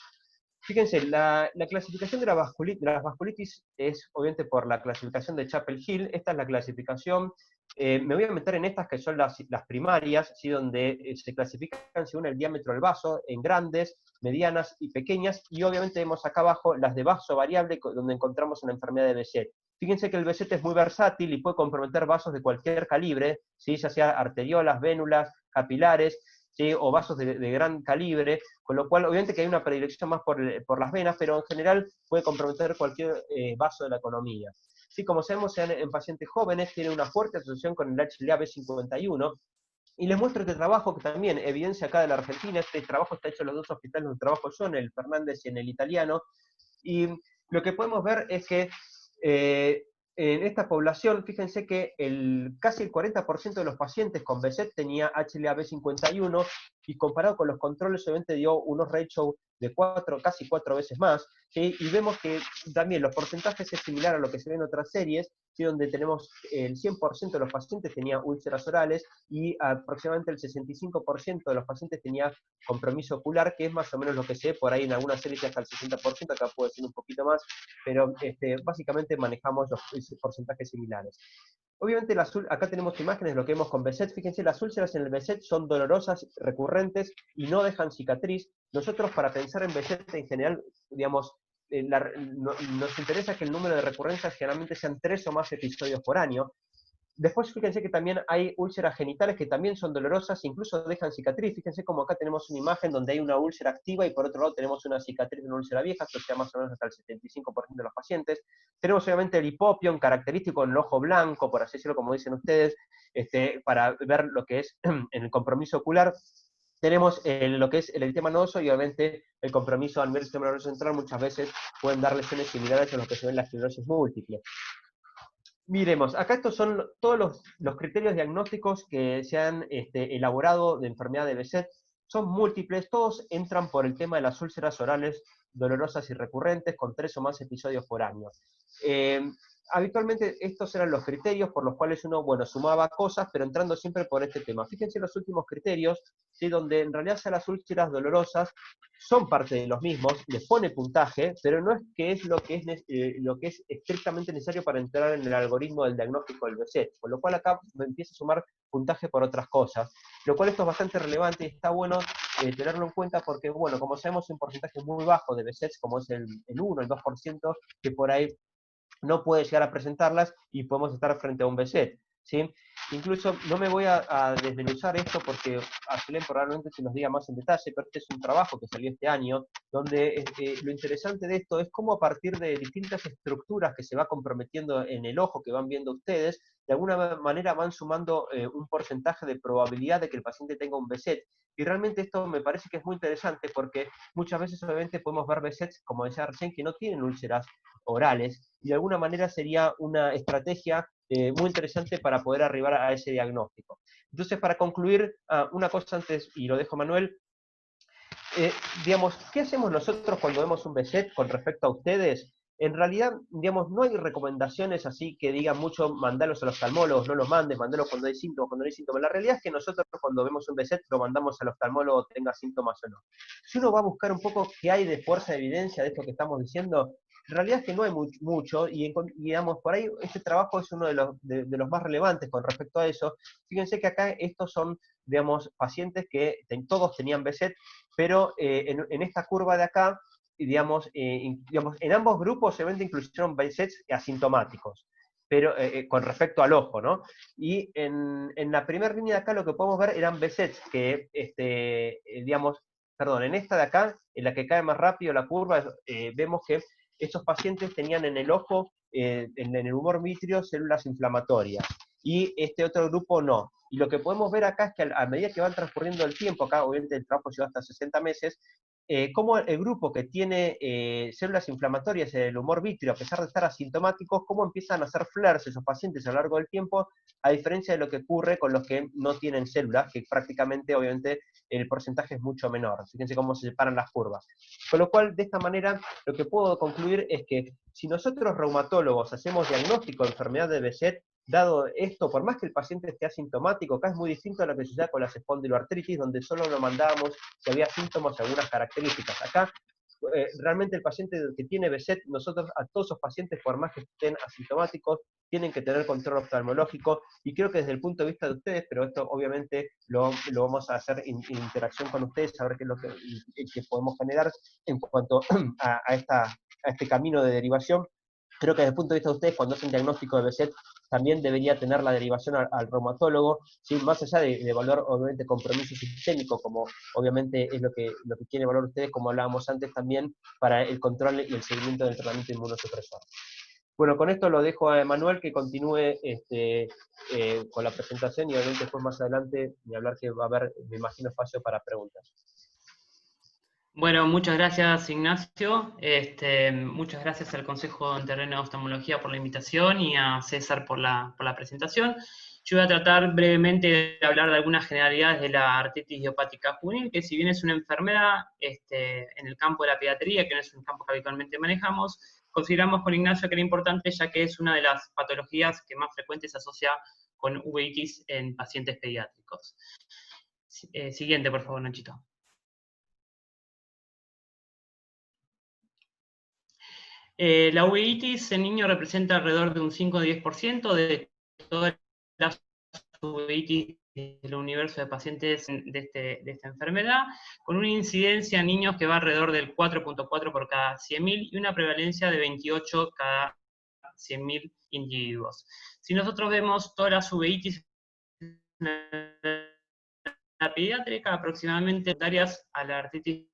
Fíjense, la clasificación de las vasculitis es obviamente por la clasificación de Chapel-Hill. Esta es la clasificación. Me voy a meter en estas que son las primarias, ¿sí? Donde se clasifican según el diámetro del vaso, en grandes, medianas y pequeñas, y obviamente vemos acá abajo las de vaso variable, donde encontramos una enfermedad de Behçet. Fíjense que el Behçet es muy versátil y puede comprometer vasos de cualquier calibre, ¿sí? Ya sea arteriolas, vénulas, capilares, ¿sí? O vasos de gran calibre, con lo cual obviamente que hay una predilección más por las venas, pero en general puede comprometer cualquier vaso de la economía. Sí, como sabemos, en pacientes jóvenes tiene una fuerte asociación con el HLA-B51, y les muestro este trabajo que también evidencia acá de la Argentina. Este trabajo está hecho en los dos hospitales donde trabajo yo, en el Fernández y en el Italiano, y lo que podemos ver es que en esta población, fíjense que casi el 40% de los pacientes con Behçet tenía HLA-B51, y comparado con los controles, obviamente dio unos ratios de casi 4 veces más, ¿sí? Y vemos que también los porcentajes es similar a lo que se ve en otras series, ¿sí? Donde tenemos el 100% de los pacientes tenía úlceras orales, y aproximadamente el 65% de los pacientes tenía compromiso ocular, que es más o menos lo que se ve por ahí en algunas series hasta el 60%, acá puede ser un poquito más, pero básicamente manejamos los porcentajes similares. Obviamente acá tenemos imágenes de lo que vemos con Behçet. Fíjense, las úlceras en el Behçet son dolorosas, recurrentes y no dejan cicatriz. Nosotros, para pensar en Behçet en general, digamos, nos interesa que el número de recurrencias generalmente sean 3 o más episodios por año. Después fíjense que también hay úlceras genitales que también son dolorosas, incluso dejan cicatriz. Fíjense como acá tenemos una imagen donde hay una úlcera activa y por otro lado tenemos una cicatriz de una úlcera vieja, esto sea más o menos hasta el 75% de los pacientes. Tenemos obviamente el hipopion, característico en el ojo blanco, por así decirlo, como dicen ustedes, para ver lo que es en el compromiso ocular. Tenemos lo que es el eritema nodoso, y obviamente el compromiso a nivel del sistema nervioso central muchas veces pueden dar lesiones similares a lo que se ve en la esclerosis múltiple. Miremos, acá estos son todos los criterios diagnósticos que se han elaborado de enfermedad de Behçet. Son múltiples, todos entran por el tema de las úlceras orales dolorosas y recurrentes con 3 o más episodios por año. Habitualmente estos eran los criterios por los cuales uno, bueno, sumaba cosas, pero entrando siempre por este tema. Fíjense los últimos criterios, ¿sí? Donde en realidad ya las úlceras dolorosas son parte de los mismos, les pone puntaje, pero no es que es lo que es estrictamente necesario para entrar en el algoritmo del diagnóstico del Behçet, con lo cual acá empieza a sumar puntaje por otras cosas, lo cual esto es bastante relevante y está bueno tenerlo en cuenta porque, bueno, como sabemos, un porcentaje muy bajo de BSETs, como es el 1, el 2%, que por ahí no puede llegar a presentarlas y podemos estar frente a un BSET, ¿sí? Incluso no me voy a desmenuzar esto porque Aselén probablemente se nos diga más en detalle, pero este es un trabajo que salió este año, donde lo interesante de esto es cómo a partir de distintas estructuras que se va comprometiendo en el ojo que van viendo ustedes, de alguna manera van sumando un porcentaje de probabilidad de que el paciente tenga un BSET. Y realmente esto me parece que es muy interesante porque muchas veces obviamente podemos ver BSETs, como decía recién, que no tienen úlceras orales, y de alguna manera sería una estrategia muy interesante para poder arribar a ese diagnóstico. Entonces, para concluir, una cosa antes, y lo dejo Manuel, digamos, ¿qué hacemos nosotros cuando vemos un BSET con respecto a ustedes? En realidad, digamos, no hay recomendaciones así que digan mucho, mandalos a los oftalmólogos, no los mandes, mandalos cuando hay síntomas, cuando no hay síntomas. La realidad es que nosotros cuando vemos un BSET lo mandamos al oftalmólogo, tenga síntomas o no. Si uno va a buscar un poco qué hay de fuerza de evidencia de esto que estamos diciendo, en realidad es que no hay mucho, y digamos, por ahí este trabajo es uno de los más relevantes con respecto a eso. Fíjense que acá estos son, digamos, pacientes que todos tenían BSET, pero en esta curva de acá, digamos, en ambos grupos se ven inclusión BSETs asintomáticos, pero con respecto al ojo, ¿no? Y en la primera línea de acá lo que podemos ver eran BSETs que, digamos, perdón, en esta de acá, en la que cae más rápido la curva, vemos que estos pacientes tenían en el ojo, en el humor vítreo, células inflamatorias, y este otro grupo no. Y lo que podemos ver acá es que a medida que van transcurriendo el tiempo, acá obviamente el trabajo lleva hasta 60 meses, cómo el grupo que tiene células inflamatorias en el humor vítreo, a pesar de estar asintomáticos, cómo empiezan a hacer flares esos pacientes a lo largo del tiempo, a diferencia de lo que ocurre con los que no tienen células, que prácticamente, obviamente, el porcentaje es mucho menor. Fíjense cómo se separan las curvas. Con lo cual, de esta manera, lo que puedo concluir es que si nosotros reumatólogos hacemos diagnóstico de enfermedad de BSET, dado esto, por más que el paciente esté asintomático, acá es muy distinto a lo que sucede con las espondiloartritis, donde solo lo mandábamos si había síntomas y algunas características. Acá, realmente el paciente que tiene BSET, nosotros a todos esos pacientes, por más que estén asintomáticos, tienen que tener control oftalmológico, y creo que desde el punto de vista de ustedes, pero esto obviamente lo vamos a hacer en interacción con ustedes, a ver qué es lo que podemos generar en cuanto a este camino de derivación. Creo que desde el punto de vista de ustedes, cuando hacen diagnóstico de BSET, también debería tener la derivación al reumatólogo, ¿sí? Más allá de valor, obviamente, compromiso sistémico, como obviamente es lo que tiene valor ustedes, como hablábamos antes también, para el control y el seguimiento del tratamiento inmunosupresor. Bueno, con esto lo dejo a Manuel que continúe con la presentación, y obviamente después más adelante, ni hablar que va a haber, me imagino, espacio para preguntas. Bueno, muchas gracias, Ignacio. Muchas gracias al Consejo en Terreno de Oftalmología por la invitación y a César por la presentación. Yo voy a tratar brevemente de hablar de algunas generalidades de la artritis idiopática juvenil, que si bien es una enfermedad en el campo de la pediatría, que no es un campo que habitualmente manejamos, consideramos con Ignacio que era importante, ya que es una de las patologías que más frecuentes se asocia con uveitis en pacientes pediátricos. Siguiente, por favor, Nachito. La uveitis en niños representa alrededor de un 5-10% de todas las uveitis del universo de pacientes de esta enfermedad, con una incidencia en niños que va alrededor del 4.4 por cada 100.000 y una prevalencia de 28 cada 100.000 individuos. Si nosotros vemos todas las uveitis en la pediátrica, aproximadamente secundarias a la artritis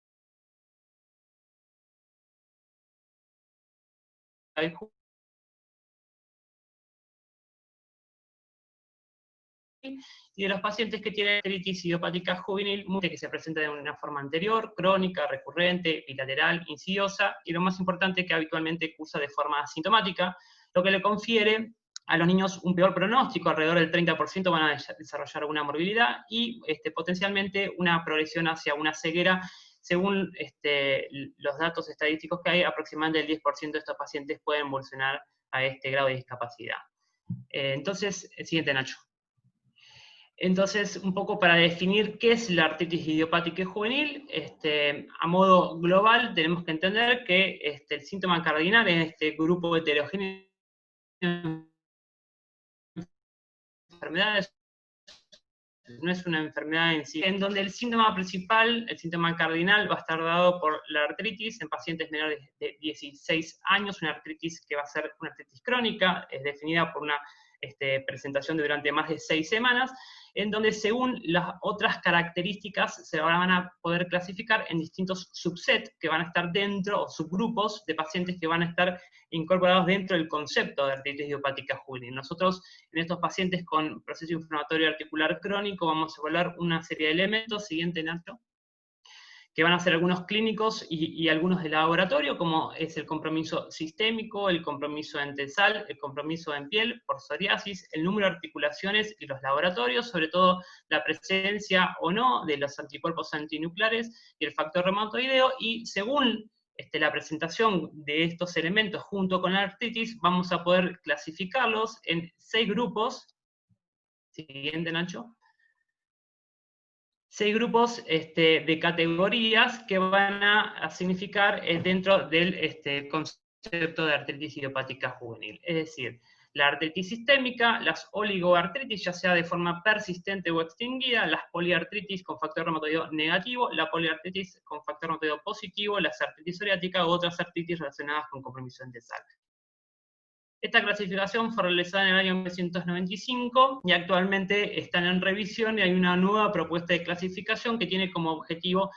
y de los pacientes que tienen artritis idiopática juvenil, que se presenta de una forma anterior, crónica, recurrente, bilateral, insidiosa, y lo más importante, que habitualmente cursa de forma asintomática, lo que le confiere a los niños un peor pronóstico, alrededor del 30% van a desarrollar alguna morbilidad, y potencialmente una progresión hacia una ceguera. Según los datos estadísticos que hay, aproximadamente el 10% de estos pacientes pueden evolucionar a este grado de discapacidad. Entonces, el siguiente, Nacho. Entonces, un poco para definir qué es la artritis idiopática juvenil, a modo global tenemos que entender que el síntoma cardinal en este grupo heterogéneo de enfermedades no es una enfermedad en sí, en donde el síntoma principal, el síntoma cardinal, va a estar dado por la artritis en pacientes menores de 16 años, una artritis que va a ser una artritis crónica, es definida por una presentación de durante más de 6 semanas, en donde según las otras características se van a poder clasificar en distintos subsets que van a estar dentro, o subgrupos de pacientes que van a estar incorporados dentro del concepto de artritis idiopática juvenil. Nosotros, en estos pacientes con proceso inflamatorio articular crónico, vamos a evaluar una serie de elementos, siguiente, Nacho, que van a ser algunos clínicos y algunos de laboratorio, como es el compromiso sistémico, el compromiso en TESAL, el compromiso en piel por psoriasis, el número de articulaciones y los laboratorios, sobre todo la presencia o no de los anticuerpos antinucleares y el factor reumatoideo, y según la presentación de estos elementos junto con la artritis, vamos a poder clasificarlos en 6 grupos. Siguiente, Nacho. 6 grupos de categorías que van a significar dentro del concepto de artritis idiopática juvenil. Es decir, la artritis sistémica, las oligoartritis, ya sea de forma persistente o extinguida, las poliartritis con factor reumatoideo negativo, la poliartritis con factor reumatoideo positivo, las artritis psoriática u otras artritis relacionadas con compromiso en TESAL. Esta clasificación fue realizada en el año 1995 y actualmente están en revisión y hay una nueva propuesta de clasificación que tiene como objetivo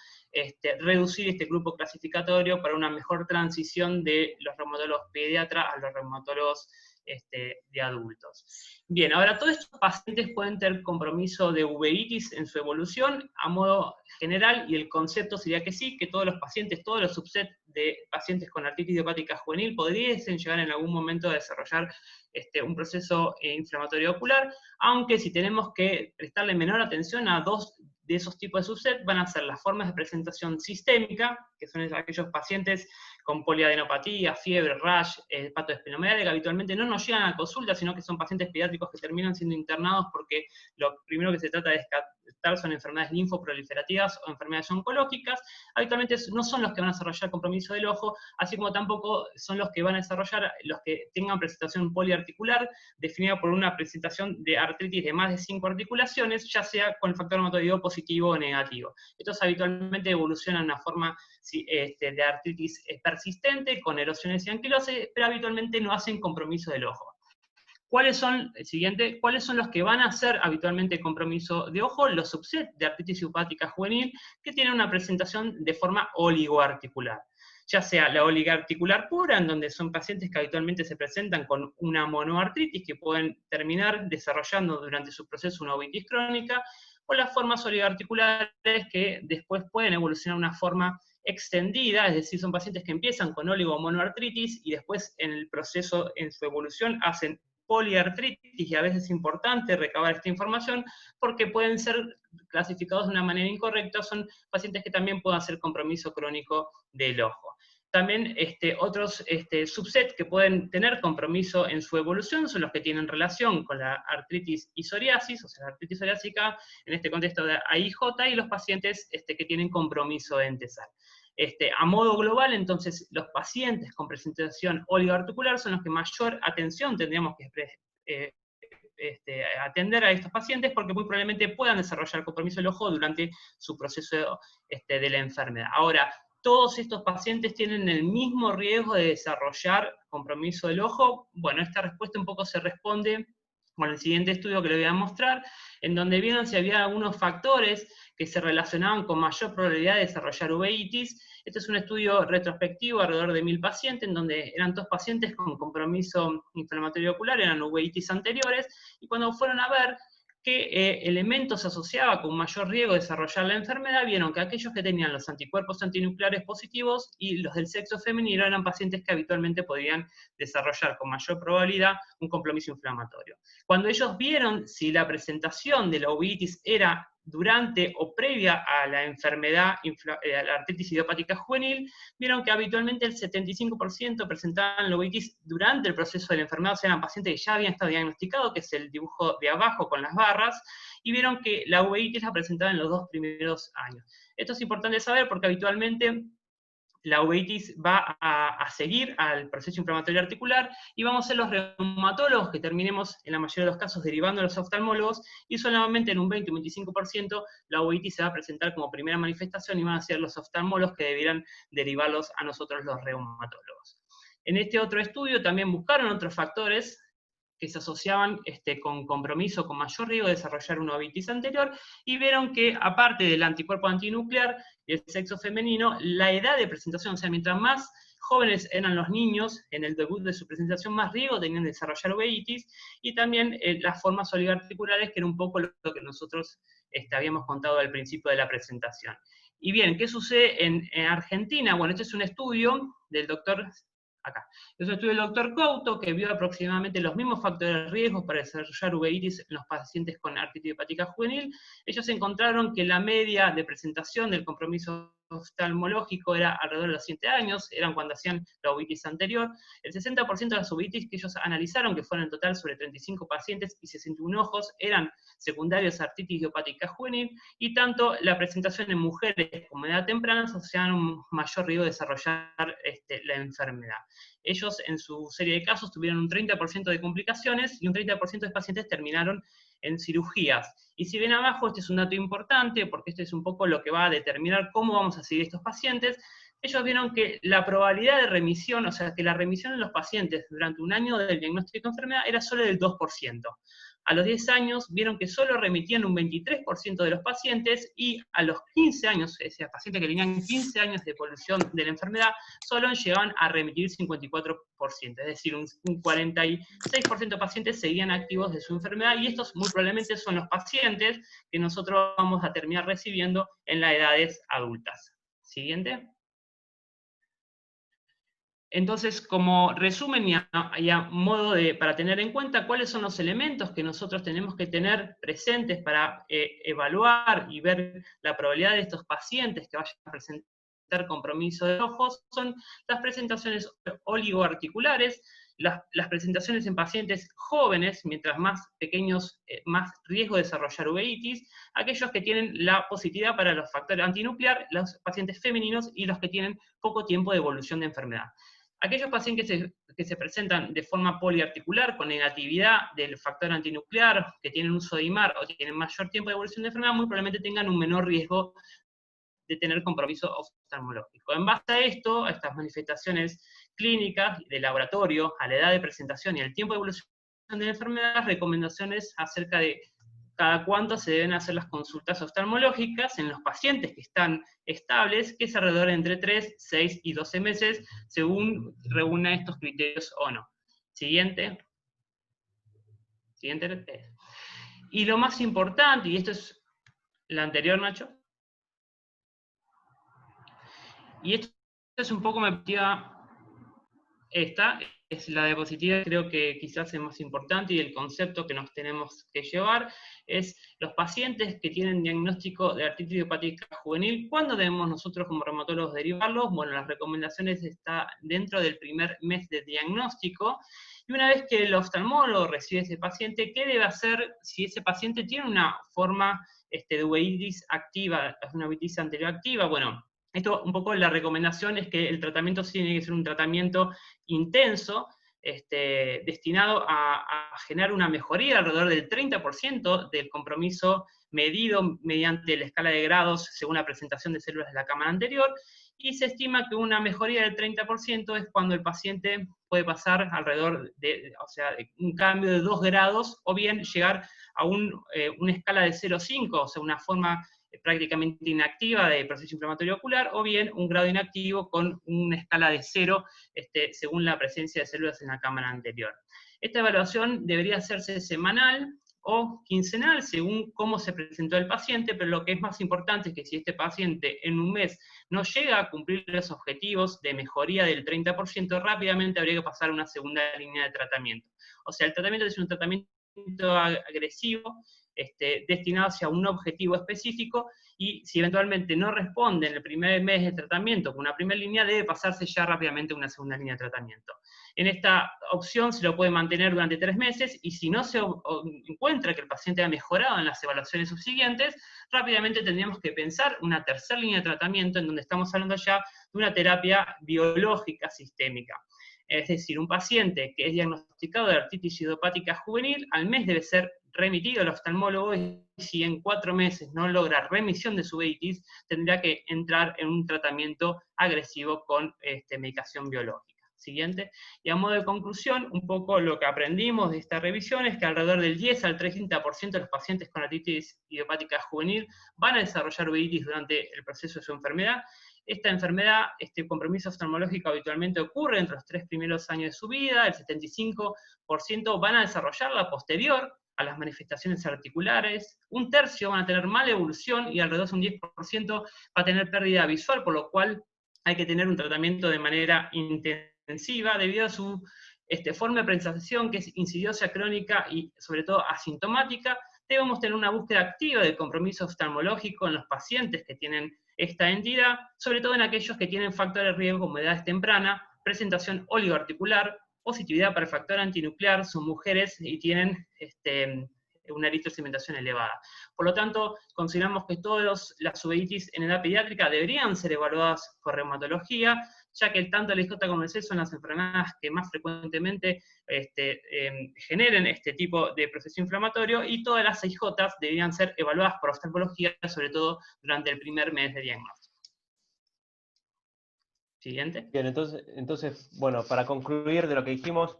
reducir este grupo clasificatorio para una mejor transición de los reumatólogos pediatras a los reumatólogos de adultos. Bien, ahora todos estos pacientes pueden tener compromiso de uveitis en su evolución a modo general, y el concepto sería que sí, que todos los pacientes, todos los subsets de pacientes con artritis idiopática juvenil podrían llegar en algún momento a desarrollar un proceso inflamatorio ocular, aunque si tenemos que prestarle menor atención a 2 de esos tipos de subsets, van a ser las formas de presentación sistémica, que son aquellos pacientes con poliadenopatía, fiebre, rash, patoespinomegalia, que habitualmente no nos llegan a consulta, sino que son pacientes pediátricos que terminan siendo internados porque lo primero que se trata de descartar son enfermedades linfoproliferativas o enfermedades oncológicas. Habitualmente no son los que van a desarrollar compromiso del ojo, así como tampoco son los que van a desarrollar los que tengan presentación poliarticular, definida por una presentación de artritis de más de 5 articulaciones, ya sea con el factor reumatoideo positivo o negativo. Estos habitualmente evolucionan en una forma de artritis persistente, con erosiones y anquilosis, pero habitualmente no hacen compromiso del ojo. ¿Cuáles son los que van a hacer habitualmente compromiso de ojo? Los subsets de artritis idiopática juvenil que tienen una presentación de forma oligoarticular. Ya sea la oligoarticular pura, en donde son pacientes que habitualmente se presentan con una monoartritis que pueden terminar desarrollando durante su proceso una uveitis crónica, o las formas oligoarticulares que después pueden evolucionar a una forma extendida, es decir, son pacientes que empiezan con oligo o monoartritis y después en el proceso, en su evolución, hacen poliartritis, y a veces es importante recabar esta información porque pueden ser clasificados de una manera incorrecta, son pacientes que también pueden hacer compromiso crónico del ojo. También otros subsets que pueden tener compromiso en su evolución son los que tienen relación con la artritis y psoriasis, o sea, la artritis psoriásica en este contexto de AIJ, y los pacientes que tienen compromiso en TESAL. A modo global, entonces, los pacientes con presentación oligoarticular son los que mayor atención tendríamos que atender a estos pacientes, porque muy probablemente puedan desarrollar compromiso del ojo durante su proceso de la enfermedad. Ahora, ¿todos estos pacientes tienen el mismo riesgo de desarrollar compromiso del ojo? Bueno, esta respuesta un poco se responde con el siguiente estudio que les voy a mostrar, en donde vieron si había algunos factores que se relacionaban con mayor probabilidad de desarrollar uveitis. Este es un estudio retrospectivo, alrededor de 1000 pacientes, en donde eran 2 pacientes con compromiso inflamatorio ocular, eran uveitis anteriores, y cuando fueron a ver qué elementos se asociaba con mayor riesgo de desarrollar la enfermedad, vieron que aquellos que tenían los anticuerpos antinucleares positivos y los del sexo femenino eran pacientes que habitualmente podían desarrollar con mayor probabilidad un compromiso inflamatorio. Cuando ellos vieron si la presentación de la uveitis era durante o previa a la enfermedad, a la artritis idiopática juvenil, vieron que habitualmente el 75% presentaban la uveitis durante el proceso de la enfermedad, o sea, eran pacientes que ya habían estado diagnosticados, que es el dibujo de abajo con las barras, y vieron que la uveitis la presentaban en los 2 primeros años. Esto es importante saber porque habitualmente la uveitis va a seguir al proceso inflamatorio articular, y vamos a ser los reumatólogos que terminemos en la mayoría de los casos derivando a los oftalmólogos, y solamente en un 20 o 25% la uveitis se va a presentar como primera manifestación y van a ser los oftalmólogos que debieran derivarlos a nosotros los reumatólogos. En este otro estudio también buscaron otros factores que se asociaban con compromiso, con mayor riesgo de desarrollar una uveitis anterior, y vieron que aparte del anticuerpo antinuclear y el sexo femenino, la edad de presentación, o sea, mientras más jóvenes eran los niños en el debut de su presentación, más riesgo tenían de desarrollar uveitis, y también las formas oligoarticulares, que era un poco lo que nosotros habíamos contado al principio de la presentación. Y bien, ¿qué sucede en Argentina? Bueno, este es un estudio del doctor... Acá. Es un estudio del doctor Couto, que vio aproximadamente los mismos factores de riesgo para desarrollar uveitis en los pacientes con artritis hepática juvenil. Ellos encontraron que la media de presentación del compromiso oftalmológico era alrededor de los 7 años, eran cuando hacían la uveitis anterior. El 60% de las uveitis que ellos analizaron, que fueron en total sobre 35 pacientes y 61 ojos, eran secundarios a artritis idiopática juvenil, y tanto la presentación en mujeres como en edad temprana asociaban un mayor riesgo de desarrollar la enfermedad. Ellos en su serie de casos tuvieron un 30% de complicaciones y un 30% de pacientes terminaron en cirugías. Y si ven abajo, este es un dato importante, porque este es un poco lo que va a determinar cómo vamos a seguir estos pacientes. Ellos vieron que la probabilidad de remisión, o sea, que la remisión en los pacientes durante un año del diagnóstico de enfermedad era solo del 2%. A los 10 años vieron que solo remitían un 23% de los pacientes, y a los 15 años, es decir, pacientes que tenían 15 años de evolución de la enfermedad, solo llegaban a remitir 54%, es decir, un 46% de pacientes seguían activos de su enfermedad, y estos muy probablemente son los pacientes que nosotros vamos a terminar recibiendo en las edades adultas. Siguiente. Entonces, como resumen y a modo para tener en cuenta cuáles son los elementos que nosotros tenemos que tener presentes para evaluar y ver la probabilidad de estos pacientes que vayan a presentar compromiso de ojos, son las presentaciones oligoarticulares, las presentaciones en pacientes jóvenes, mientras más pequeños, más riesgo de desarrollar uveitis, aquellos que tienen la positividad para los factores antinuclear, los pacientes femeninos y los que tienen poco tiempo de evolución de enfermedad. Aquellos pacientes que se presentan de forma poliarticular, con negatividad del factor antinuclear, que tienen uso de IMAR o tienen mayor tiempo de evolución de enfermedad, muy probablemente tengan un menor riesgo de tener compromiso oftalmológico. En base a esto, a estas manifestaciones clínicas de laboratorio, a la edad de presentación y al tiempo de evolución de la enfermedad, recomendaciones acerca de cada cuánto se deben hacer las consultas oftalmológicas en los pacientes que están estables, que es alrededor de entre 3, 6 y 12 meses, según reúna estos criterios o no. Siguiente. Siguiente. Y lo más importante, y esto es la anterior, Nacho. Y esto es un poco esta es la diapositiva, creo que quizás es más importante, y el concepto que nos tenemos que llevar es los pacientes que tienen diagnóstico de artritis idiopática juvenil. ¿Cuándo debemos nosotros como reumatólogos derivarlos? Bueno, las recomendaciones están dentro del primer mes de diagnóstico, y una vez que el oftalmólogo recibe ese paciente, ¿qué debe hacer si ese paciente tiene una forma de uveitis activa, una uveitis anterior activa? Bueno, esto un poco la recomendación es que el tratamiento tiene que ser un tratamiento intenso, destinado a generar una mejoría alrededor del 30% del compromiso medido mediante la escala de grados según la presentación de células de la cámara anterior, y se estima que una mejoría del 30% es cuando el paciente puede pasar alrededor de, o sea, un cambio de 2 grados, o bien llegar a una escala de 0,5, o sea, una forma prácticamente inactiva de proceso inflamatorio ocular, o bien un grado inactivo con una escala de 0, según la presencia de células en la cámara anterior. Esta evaluación debería hacerse semanal o quincenal, según cómo se presentó el paciente, pero lo que es más importante es que si este paciente en un mes no llega a cumplir los objetivos de mejoría del 30%, rápidamente habría que pasar a una segunda línea de tratamiento. O sea, el tratamiento es un tratamiento agresivo, destinado hacia un objetivo específico, y si eventualmente no responde en el primer mes de tratamiento con una primera línea, debe pasarse ya rápidamente a una segunda línea de tratamiento. En esta opción se lo puede mantener durante 3 meses, y si no se encuentra que el paciente ha mejorado en las evaluaciones subsiguientes, rápidamente tendríamos que pensar una tercera línea de tratamiento, en donde estamos hablando ya de una terapia biológica sistémica. Es decir, un paciente que es diagnosticado de artritis idiopática juvenil, al mes debe ser remitido al oftalmólogo, y si en 4 meses no logra remisión de su uveitis, tendrá que entrar en un tratamiento agresivo con medicación biológica. Siguiente. Y a modo de conclusión, un poco lo que aprendimos de esta revisión es que alrededor del 10 al 30% de los pacientes con artritis idiopática juvenil van a desarrollar uveitis durante el proceso de su enfermedad. Esta enfermedad, este compromiso oftalmológico habitualmente ocurre entre los 3 primeros años de su vida, el 75% van a desarrollarla posterior a las manifestaciones articulares, 1/3 van a tener mala evolución, y alrededor de un 10% va a tener pérdida visual, por lo cual hay que tener un tratamiento de manera intensiva debido a su forma de presentación, que es insidiosa, crónica y sobre todo asintomática. Debemos tener una búsqueda activa del compromiso oftalmológico en los pacientes que tienen esta entidad, sobre todo en aquellos que tienen factores de riesgo como edades tempranas, presentación oligoarticular, positividad para el factor antinuclear, son mujeres y tienen una eritrocimentación elevada. Por lo tanto, consideramos que todas las uveitis en edad pediátrica deberían ser evaluadas por reumatología, ya que tanto la IJ como el C son las enfermedades que más frecuentemente generen este tipo de proceso inflamatorio, y todas las IJ deberían ser evaluadas por oftalmología, sobre todo durante el primer mes de diagnóstico. Siguiente. Bien, entonces, bueno, para concluir de lo que dijimos,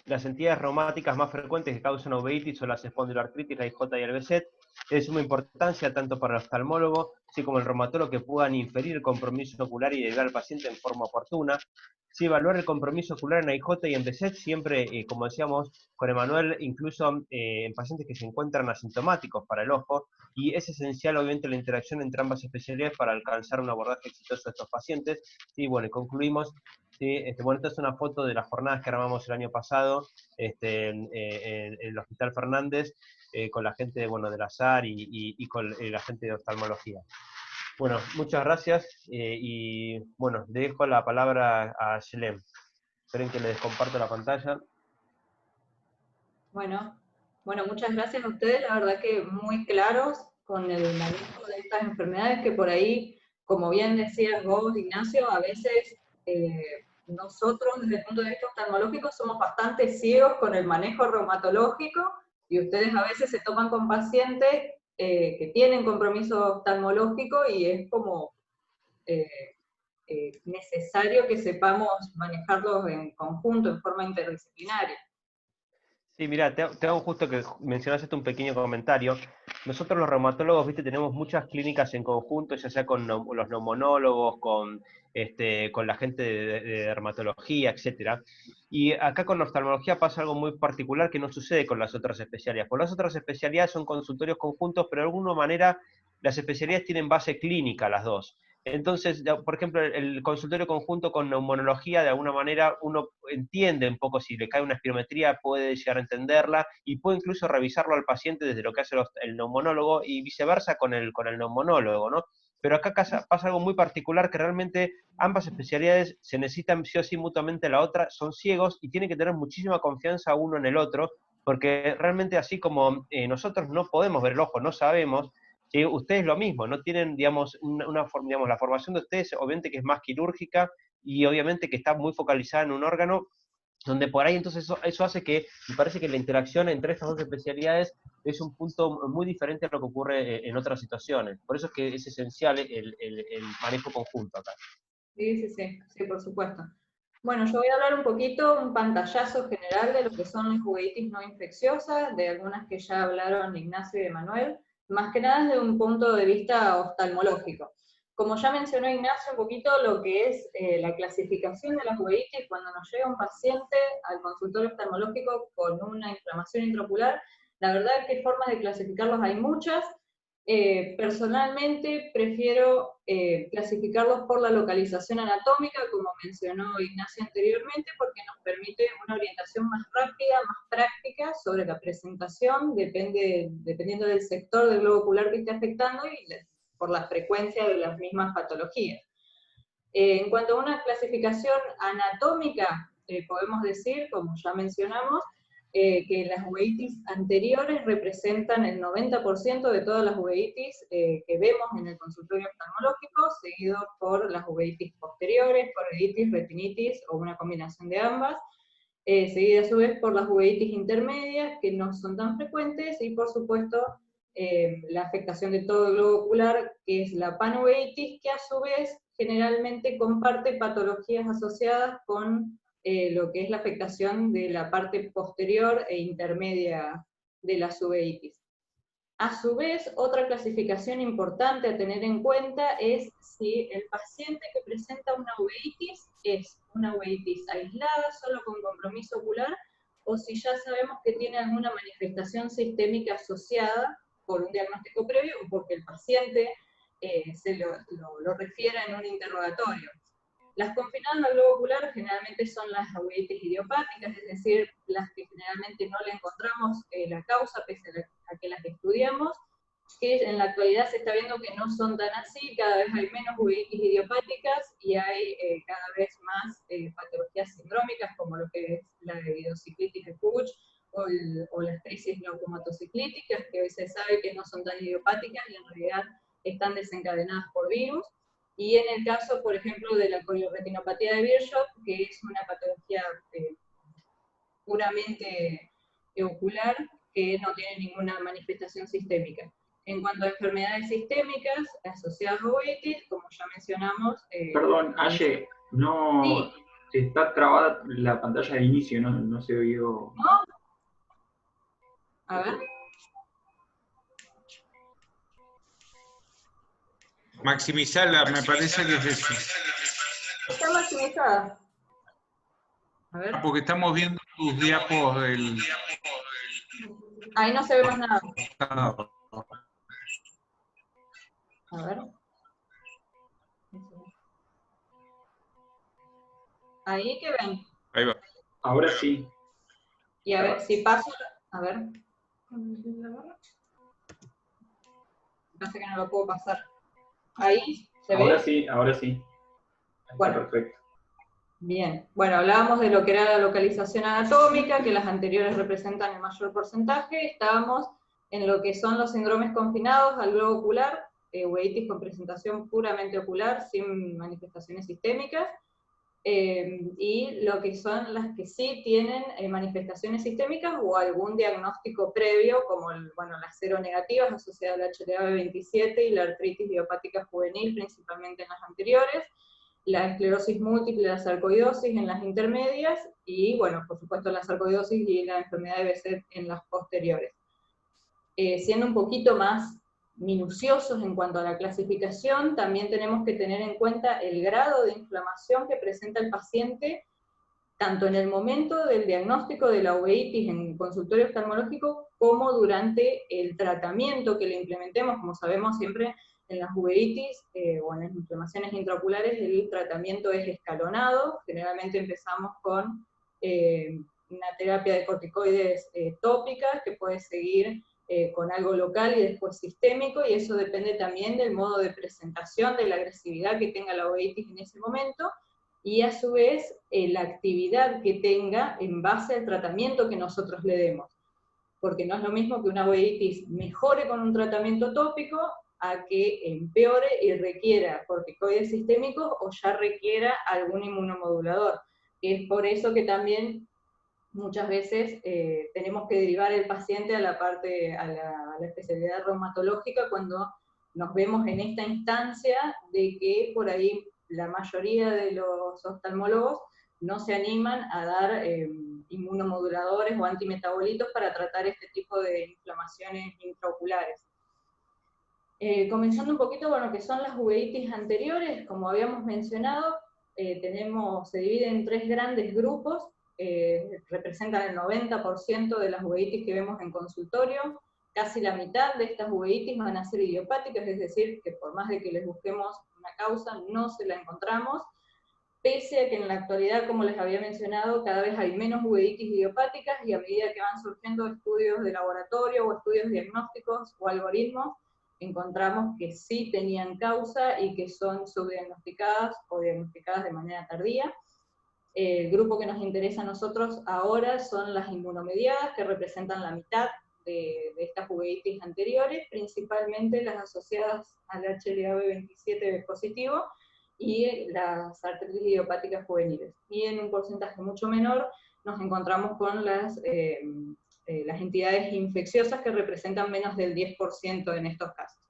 las entidades reumáticas más frecuentes que causan uveitis son las espondiloartritis, la IJ y el BSET. Es de suma importancia tanto para el oftalmólogo, así como el reumatólogo, que puedan inferir el compromiso ocular y ayudar al paciente en forma oportuna. Sí, evaluar el compromiso ocular en IJ y en BSET siempre, como decíamos con Emanuel, incluso en pacientes que se encuentran asintomáticos para el ojo, y es esencial obviamente la interacción entre ambas especialidades para alcanzar un abordaje exitoso de estos pacientes. Y bueno, concluimos. Sí, bueno, esta es una foto de las jornadas que armamos el año pasado en el Hospital Fernández, con la gente de la SAR y con la gente de oftalmología. Bueno, muchas gracias, y bueno, le dejo la palabra a Shelem. Esperen que les comparto la pantalla. Bueno, muchas gracias a ustedes, la verdad que muy claros con el manejo de estas enfermedades que por ahí, como bien decías vos, Ignacio, a veces nosotros desde el punto de vista oftalmológico somos bastante ciegos con el manejo reumatológico, y ustedes a veces se topan con pacientes que tienen compromiso oftalmológico, y es como necesario que sepamos manejarlos en conjunto, en forma interdisciplinaria. Sí, mira, te hago justo que mencionaste un pequeño comentario. Nosotros los reumatólogos, viste, tenemos muchas clínicas en conjunto, ya sea con los neumonólogos, con la gente de dermatología, etc. Y acá con la oftalmología pasa algo muy particular que no sucede con las otras especialidades. Por las otras especialidades son consultorios conjuntos, pero de alguna manera las especialidades tienen base clínica las dos. Entonces, por ejemplo, el consultorio conjunto con neumonología, de alguna manera uno entiende un poco, si le cae una espirometría puede llegar a entenderla, y puede incluso revisarlo al paciente desde lo que hace el neumonólogo, y viceversa con el neumonólogo, ¿no? Pero acá pasa algo muy particular, que realmente ambas especialidades se necesitan sí o sí mutuamente la otra, son ciegos y tienen que tener muchísima confianza uno en el otro, porque realmente así como nosotros no podemos ver el ojo, no sabemos, ¿sí? Ustedes lo mismo, no tienen, digamos, la formación de ustedes obviamente que es más quirúrgica, y obviamente que está muy focalizada en un órgano, donde por ahí entonces eso hace que, me parece que la interacción entre estas dos especialidades es un punto muy diferente a lo que ocurre en otras situaciones. Por eso es que es esencial el manejo conjunto acá. Sí, por supuesto. Bueno, yo voy a hablar un poquito, un pantallazo general de lo que son las uveitis no infecciosas, de algunas que ya hablaron Ignacio y Emanuel, más que nada desde un punto de vista oftalmológico. Como ya mencionó Ignacio un poquito lo que es la clasificación de las uveitis cuando nos llega un paciente al consultorio oftalmológico con una inflamación intraocular, la verdad es que formas de clasificarlos hay muchas. Personalmente prefiero clasificarlos por la localización anatómica, como mencionó Ignacio anteriormente, porque nos permite una orientación más rápida, más práctica sobre la presentación, dependiendo del sector del globo ocular que esté afectando y por la frecuencia de las mismas patologías. En cuanto a una clasificación anatómica, podemos decir, como ya mencionamos, que las uveitis anteriores representan el 90% de todas las uveitis que vemos en el consultorio oftalmológico, seguido por las uveitis posteriores, choroiditis, retinitis o una combinación de ambas, seguida a su vez por las uveitis intermedias, que no son tan frecuentes, y por supuesto la afectación de todo el globo ocular, que es la panuveitis, que a su vez generalmente comparte patologías asociadas con lo que es la afectación de la parte posterior e intermedia de las uveitis. A su vez, otra clasificación importante a tener en cuenta es si el paciente que presenta una uveitis es una uveitis aislada, solo con compromiso ocular, o si ya sabemos que tiene alguna manifestación sistémica asociada por un diagnóstico previo o porque el paciente se lo refiere en un interrogatorio. Las confinadas al globo ocular generalmente son las uveitis idiopáticas, es decir, las que generalmente no le encontramos la causa pese a que las estudiamos, que en la actualidad se está viendo que no son tan así, cada vez hay menos uveitis idiopáticas y hay cada vez más patologías sindrómicas como lo que es la idiociclitis de Puch o las crisis leucomatociclíticas, que hoy se sabe que no son tan idiopáticas y en realidad están desencadenadas por virus. Y en el caso, por ejemplo, de la coriorretinopatía de Virchow, que es una patología puramente ocular, que no tiene ninguna manifestación sistémica. En cuanto a enfermedades sistémicas asociadas a uveitis, como ya mencionamos... Perdón, Aye, no... Sí. Está trabada la pantalla de inicio, no se oyó... ¿No? A ver... Maximizarla, me parece que es eso. Está maximizada. A ver. Porque estamos viendo tus diapos del... Ahí no se ve más nada. A ver. Ahí que ven. Ahí va. Ahora sí. Y a ver, si paso... A ver. Pasa que no lo puedo pasar. Ahí, ¿se ve? Ahora sí. Está Bueno. perfecto. Bien. Bueno, hablábamos de lo que era la localización anatómica, que las anteriores representan el mayor porcentaje. Estábamos en lo que son los síndromes confinados al globo ocular, uveitis con presentación puramente ocular, sin manifestaciones sistémicas, y lo que son las que sí tienen manifestaciones sistémicas o algún diagnóstico previo, como las seronegativas asociadas al HLA-B27 y la artritis idiopática juvenil, principalmente en las anteriores, la esclerosis múltiple, la sarcoidosis en las intermedias, y bueno, por supuesto la sarcoidosis y la enfermedad de Behçet en las posteriores. Siendo un poquito más minuciosos en cuanto a la clasificación, también tenemos que tener en cuenta el grado de inflamación que presenta el paciente, tanto en el momento del diagnóstico de la uveitis en consultorio oftalmológico, como durante el tratamiento que le implementemos. Como sabemos siempre, en las uveitis o en las inflamaciones intraoculares el tratamiento es escalonado. Generalmente empezamos con una terapia de corticoides tópicas que puede seguir con algo local y después sistémico, y eso depende también del modo de presentación, de la agresividad que tenga la uveitis en ese momento, y a su vez la actividad que tenga en base al tratamiento que nosotros le demos. Porque no es lo mismo que una uveitis mejore con un tratamiento tópico a que empeore y requiera corticoides sistémicos o ya requiera algún inmunomodulador. Es por eso que también muchas veces tenemos que derivar el paciente a la especialidad reumatológica cuando nos vemos en esta instancia de que por ahí la mayoría de los oftalmólogos no se animan a dar inmunomoduladores o antimetabolitos para tratar este tipo de inflamaciones intraoculares. Comenzando un poquito con lo que son las uveitis anteriores, como habíamos mencionado, se divide en tres grandes grupos, representan el 90% de las uveitis que vemos en consultorio. casi la mitad de estas uveitis van a ser idiopáticas, es decir, que por más de que les busquemos una causa, no se la encontramos, pese a que en la actualidad, como les había mencionado, cada vez hay menos uveitis idiopáticas, y a medida que van surgiendo estudios de laboratorio o estudios diagnósticos o algoritmos, encontramos que sí tenían causa y que son subdiagnosticadas o diagnosticadas de manera tardía. El grupo que nos interesa a nosotros ahora son las inmunomediadas, que representan la mitad de estas uveitis anteriores, principalmente las asociadas al HLA-B27 positivo, y las artritis idiopáticas juveniles. Y en un porcentaje mucho menor nos encontramos con las entidades infecciosas, que representan menos del 10% en estos casos.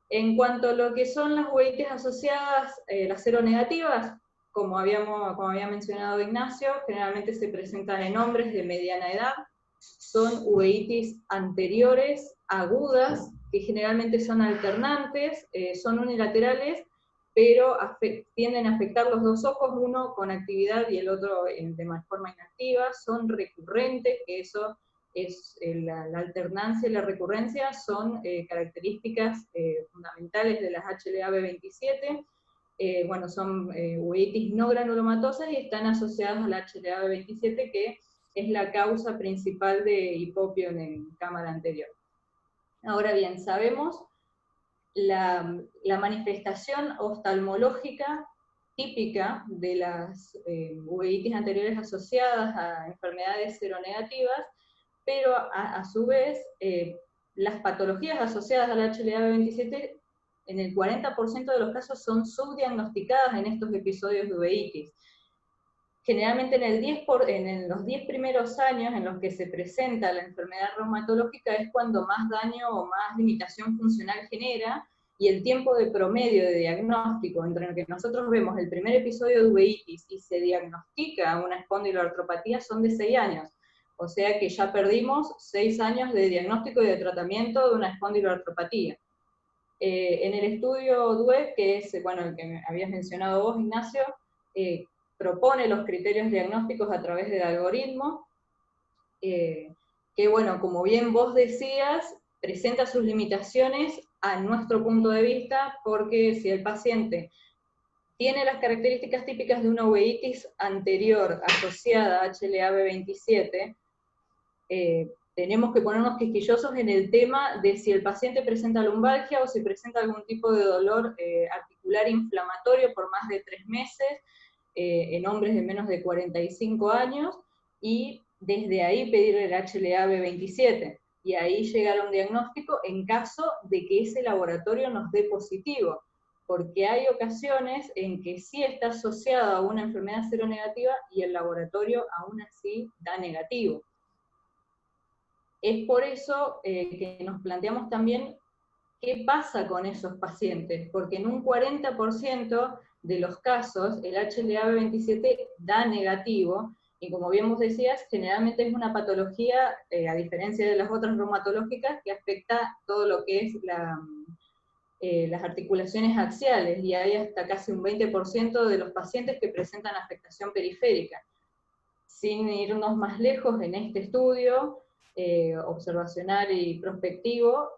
En cuanto a lo que son las uveitis asociadas, las seronegativas, como había mencionado Ignacio, generalmente se presentan en hombres de mediana edad, son uveitis anteriores, agudas, que generalmente son alternantes, son unilaterales, pero tienden a afectar los dos ojos, uno con actividad y el otro de forma inactiva, son recurrentes, que eso es la alternancia y la recurrencia, son características fundamentales de las HLA-B27, bueno, son uveitis no granulomatosas y están asociadas al HLA-B27, que es la causa principal de hipopión en cámara anterior. Ahora bien, sabemos la manifestación oftalmológica típica de las uveitis anteriores asociadas a enfermedades seronegativas, pero a su vez las patologías asociadas al HLA-B27 en el 40% de los casos son subdiagnosticadas en estos episodios de uveitis. Generalmente en los 10 primeros años en los que se presenta la enfermedad reumatológica es cuando más daño o más limitación funcional genera, y el tiempo de promedio de diagnóstico entre lo que nosotros vemos el primer episodio de uveitis y se diagnostica una espondiloartropatía son de 6 años. O sea que ya perdimos 6 años de diagnóstico y de tratamiento de una espondiloartropatía. En el estudio DUEC, que es el que me habías mencionado vos, Ignacio, propone los criterios diagnósticos a través del algoritmo, que como bien vos decías, presenta sus limitaciones a nuestro punto de vista, porque si el paciente tiene las características típicas de una uveitis anterior asociada a HLA-B27, tenemos que ponernos quisquillosos en el tema de si el paciente presenta lumbalgia o si presenta algún tipo de dolor articular inflamatorio por más de 3 meses, en hombres de menos de 45 años, y desde ahí pedir el HLA-B27, y ahí llegar a un diagnóstico en caso de que ese laboratorio nos dé positivo, porque hay ocasiones en que sí está asociado a una enfermedad seronegativa y el laboratorio aún así da negativo. Es por eso que nos planteamos también qué pasa con esos pacientes, porque en un 40% de los casos el HLA-B27 da negativo, y como bien vos decías, generalmente es una patología, a diferencia de las otras reumatológicas, que afecta todo lo que es las articulaciones axiales, y hay hasta casi un 20% de los pacientes que presentan afectación periférica. Sin irnos más lejos, en este estudio observacional y prospectivo,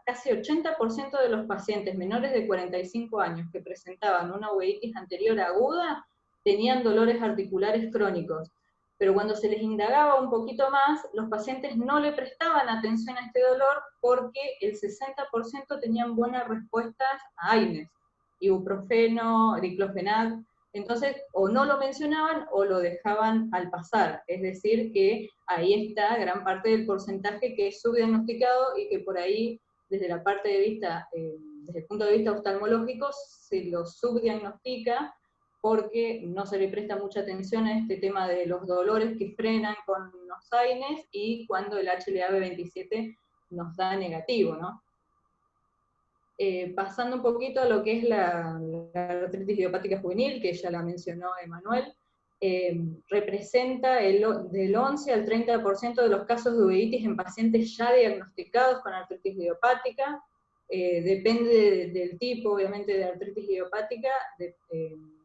casi 80% de los pacientes menores de 45 años que presentaban una uveitis anterior aguda tenían dolores articulares crónicos, pero cuando se les indagaba un poquito más, los pacientes no le prestaban atención a este dolor porque el 60% tenían buenas respuestas a AINES, ibuprofeno, diclofenac. Entonces, o no lo mencionaban o lo dejaban al pasar, es decir, que ahí está gran parte del porcentaje que es subdiagnosticado y que por ahí, desde la parte de vista, desde el punto de vista oftalmológico, se lo subdiagnostica porque no se le presta mucha atención a este tema de los dolores que frenan con los AINES y cuando el HLA-B27 nos da negativo, ¿no? Pasando un poquito a lo que es la artritis idiopática juvenil, que ya la mencionó Emanuel, representa del 11 al 30% de los casos de uveitis en pacientes ya diagnosticados con artritis idiopática. Depende del tipo, obviamente, de artritis idiopática,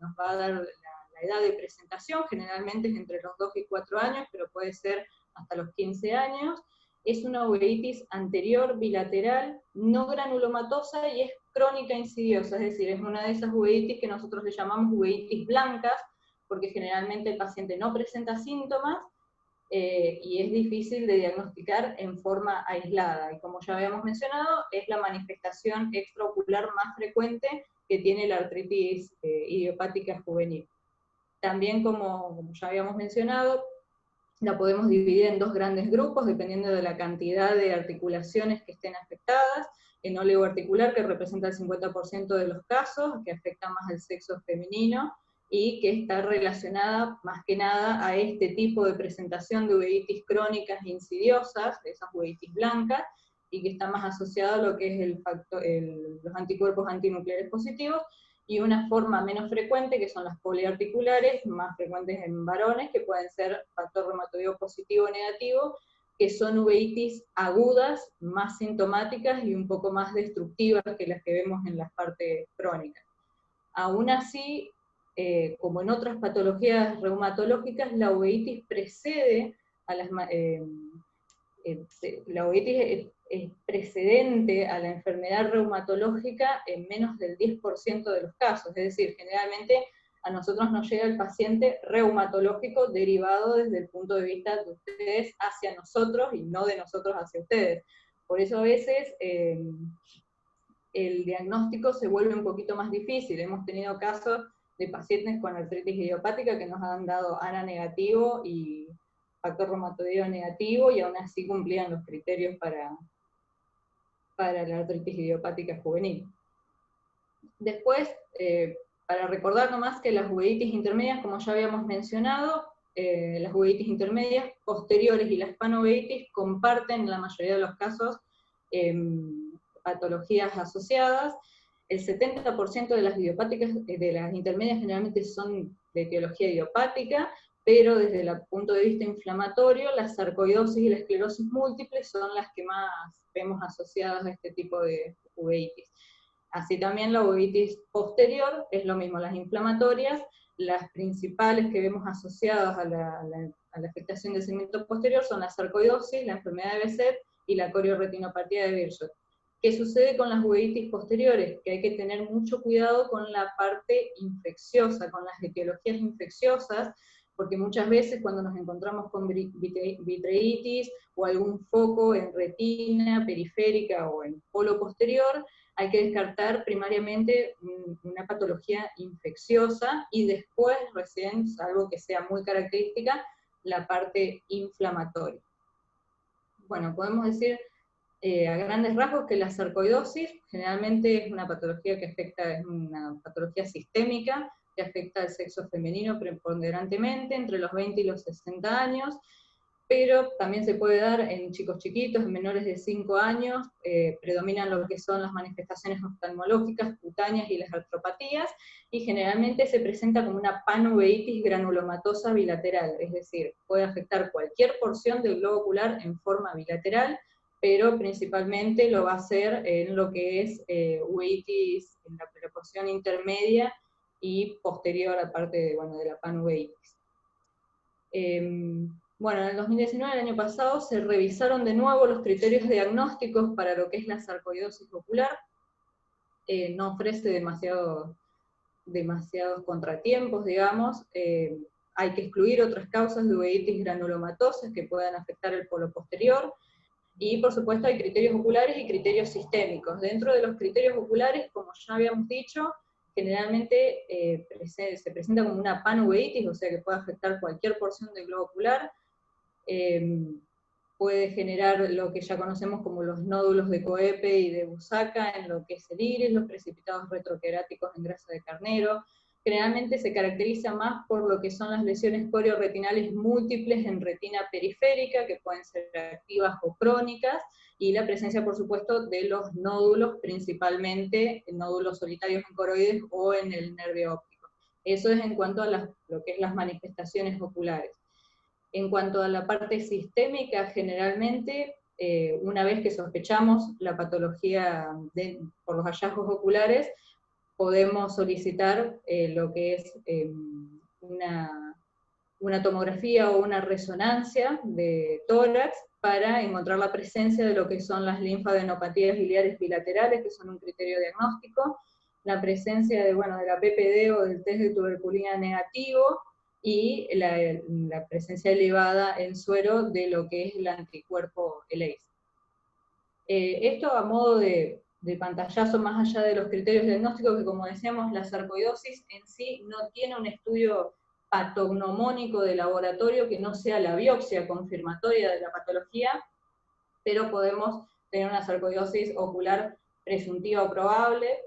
nos va a dar la edad de presentación, generalmente es entre los 2 y 4 años, pero puede ser hasta los 15 años, es una uveitis anterior bilateral, no granulomatosa y es crónica insidiosa, es decir, es una de esas uveitis que nosotros le llamamos uveitis blancas, porque generalmente el paciente no presenta síntomas, y es difícil de diagnosticar en forma aislada. Y como ya habíamos mencionado, es la manifestación extraocular más frecuente que tiene la artritis idiopática juvenil. También, como ya habíamos mencionado, la podemos dividir en dos grandes grupos, dependiendo de la cantidad de articulaciones que estén afectadas. En oligoarticular, que representa el 50% de los casos, que afecta más al sexo femenino, y que está relacionada más que nada a este tipo de presentación de uveitis crónicas e insidiosas, de esas uveitis blancas, y que está más asociado a lo que es los anticuerpos antinucleares positivos, y una forma menos frecuente, que son las poliarticulares, más frecuentes en varones, que pueden ser factor reumatoideo positivo o negativo, que son uveitis agudas, más sintomáticas y un poco más destructivas que las que vemos en las partes crónicas. Aún así, como en otras patologías reumatológicas, la uveitis precede a la uveitis es precedente a la enfermedad reumatológica en menos del 10% de los casos, es decir, generalmente a nosotros nos llega el paciente reumatológico derivado desde el punto de vista de ustedes hacia nosotros y no de nosotros hacia ustedes. Por eso a veces el diagnóstico se vuelve un poquito más difícil. Hemos tenido casos de pacientes con artritis idiopática que nos han dado ANA negativo y factor reumatoideo negativo, y aún así cumplían los criterios para la artritis idiopática juvenil. Después, para recordar nomás que las uveitis intermedias, como ya habíamos mencionado, las uveitis intermedias posteriores y las panoveitis comparten en la mayoría de los casos patologías asociadas. El 70% de las idiopáticas, de las intermedias, generalmente son de etiología idiopática, pero desde el punto de vista inflamatorio, la sarcoidosis y la esclerosis múltiple son las que más vemos asociadas a este tipo de uveitis. Así también la uveitis posterior es lo mismo, las inflamatorias, las principales que vemos asociadas a la afectación del segmento posterior son la sarcoidosis, la enfermedad de Behçet y la coriorretinopatía de Behçet. ¿Qué sucede con las uveitis posteriores? Que hay que tener mucho cuidado con la parte infecciosa, con las etiologías infecciosas, porque muchas veces cuando nos encontramos con vitreitis o algún foco en retina periférica o en polo posterior, hay que descartar primariamente una patología infecciosa y después, recién, algo que sea muy característica, la parte inflamatoria. Bueno, podemos decir a grandes rasgos que la sarcoidosis generalmente es una patología que afecta, es una patología sistémica, que afecta al sexo femenino preponderantemente entre los 20 y los 60 años, pero también se puede dar en chicos chiquitos, en menores de 5 años, predominan lo que son las manifestaciones oftalmológicas, cutáneas y las artropatías, y generalmente se presenta como una panuveitis granulomatosa bilateral, es decir, puede afectar cualquier porción del globo ocular en forma bilateral, pero principalmente lo va a hacer en lo que es uveitis en la porción intermedia y posterior, aparte de la panuveitis. Bueno, en el 2019, el año pasado, se revisaron de nuevo los criterios diagnósticos para lo que es la sarcoidosis ocular. No ofrece demasiados contratiempos, digamos. Hay que excluir otras causas de uveitis granulomatosas que puedan afectar el polo posterior. Y por supuesto hay criterios oculares y criterios sistémicos. Dentro de los criterios oculares, como ya habíamos dicho, generalmente se presenta como una panuveitis, o sea que puede afectar cualquier porción del globo ocular. Puede generar lo que ya conocemos como los nódulos de Coepe y de Busaca en lo que es el iris, los precipitados retroqueráticos en grasa de carnero. Generalmente se caracteriza más por lo que son las lesiones coriorretinales múltiples en retina periférica, que pueden ser activas o crónicas, y la presencia, por supuesto, de los nódulos, principalmente nódulos solitarios en coroides o en el nervio óptico. Eso es en cuanto a lo que es las manifestaciones oculares. En cuanto a la parte sistémica, generalmente, una vez que sospechamos la patología por los hallazgos oculares, podemos solicitar lo que es una tomografía o una resonancia de tórax para encontrar la presencia de lo que son las linfadenopatías biliares bilaterales, que son un criterio diagnóstico, la presencia de, bueno, de la PPD o del test de tuberculina negativo, y la presencia elevada en suero de lo que es el anticuerpo ELACE. Esto a modo de pantallazo, más allá de los criterios diagnósticos, que como decíamos, la sarcoidosis en sí no tiene un estudio patognomónico de laboratorio que no sea la biopsia confirmatoria de la patología, pero podemos tener una sarcoidosis ocular presuntiva o probable,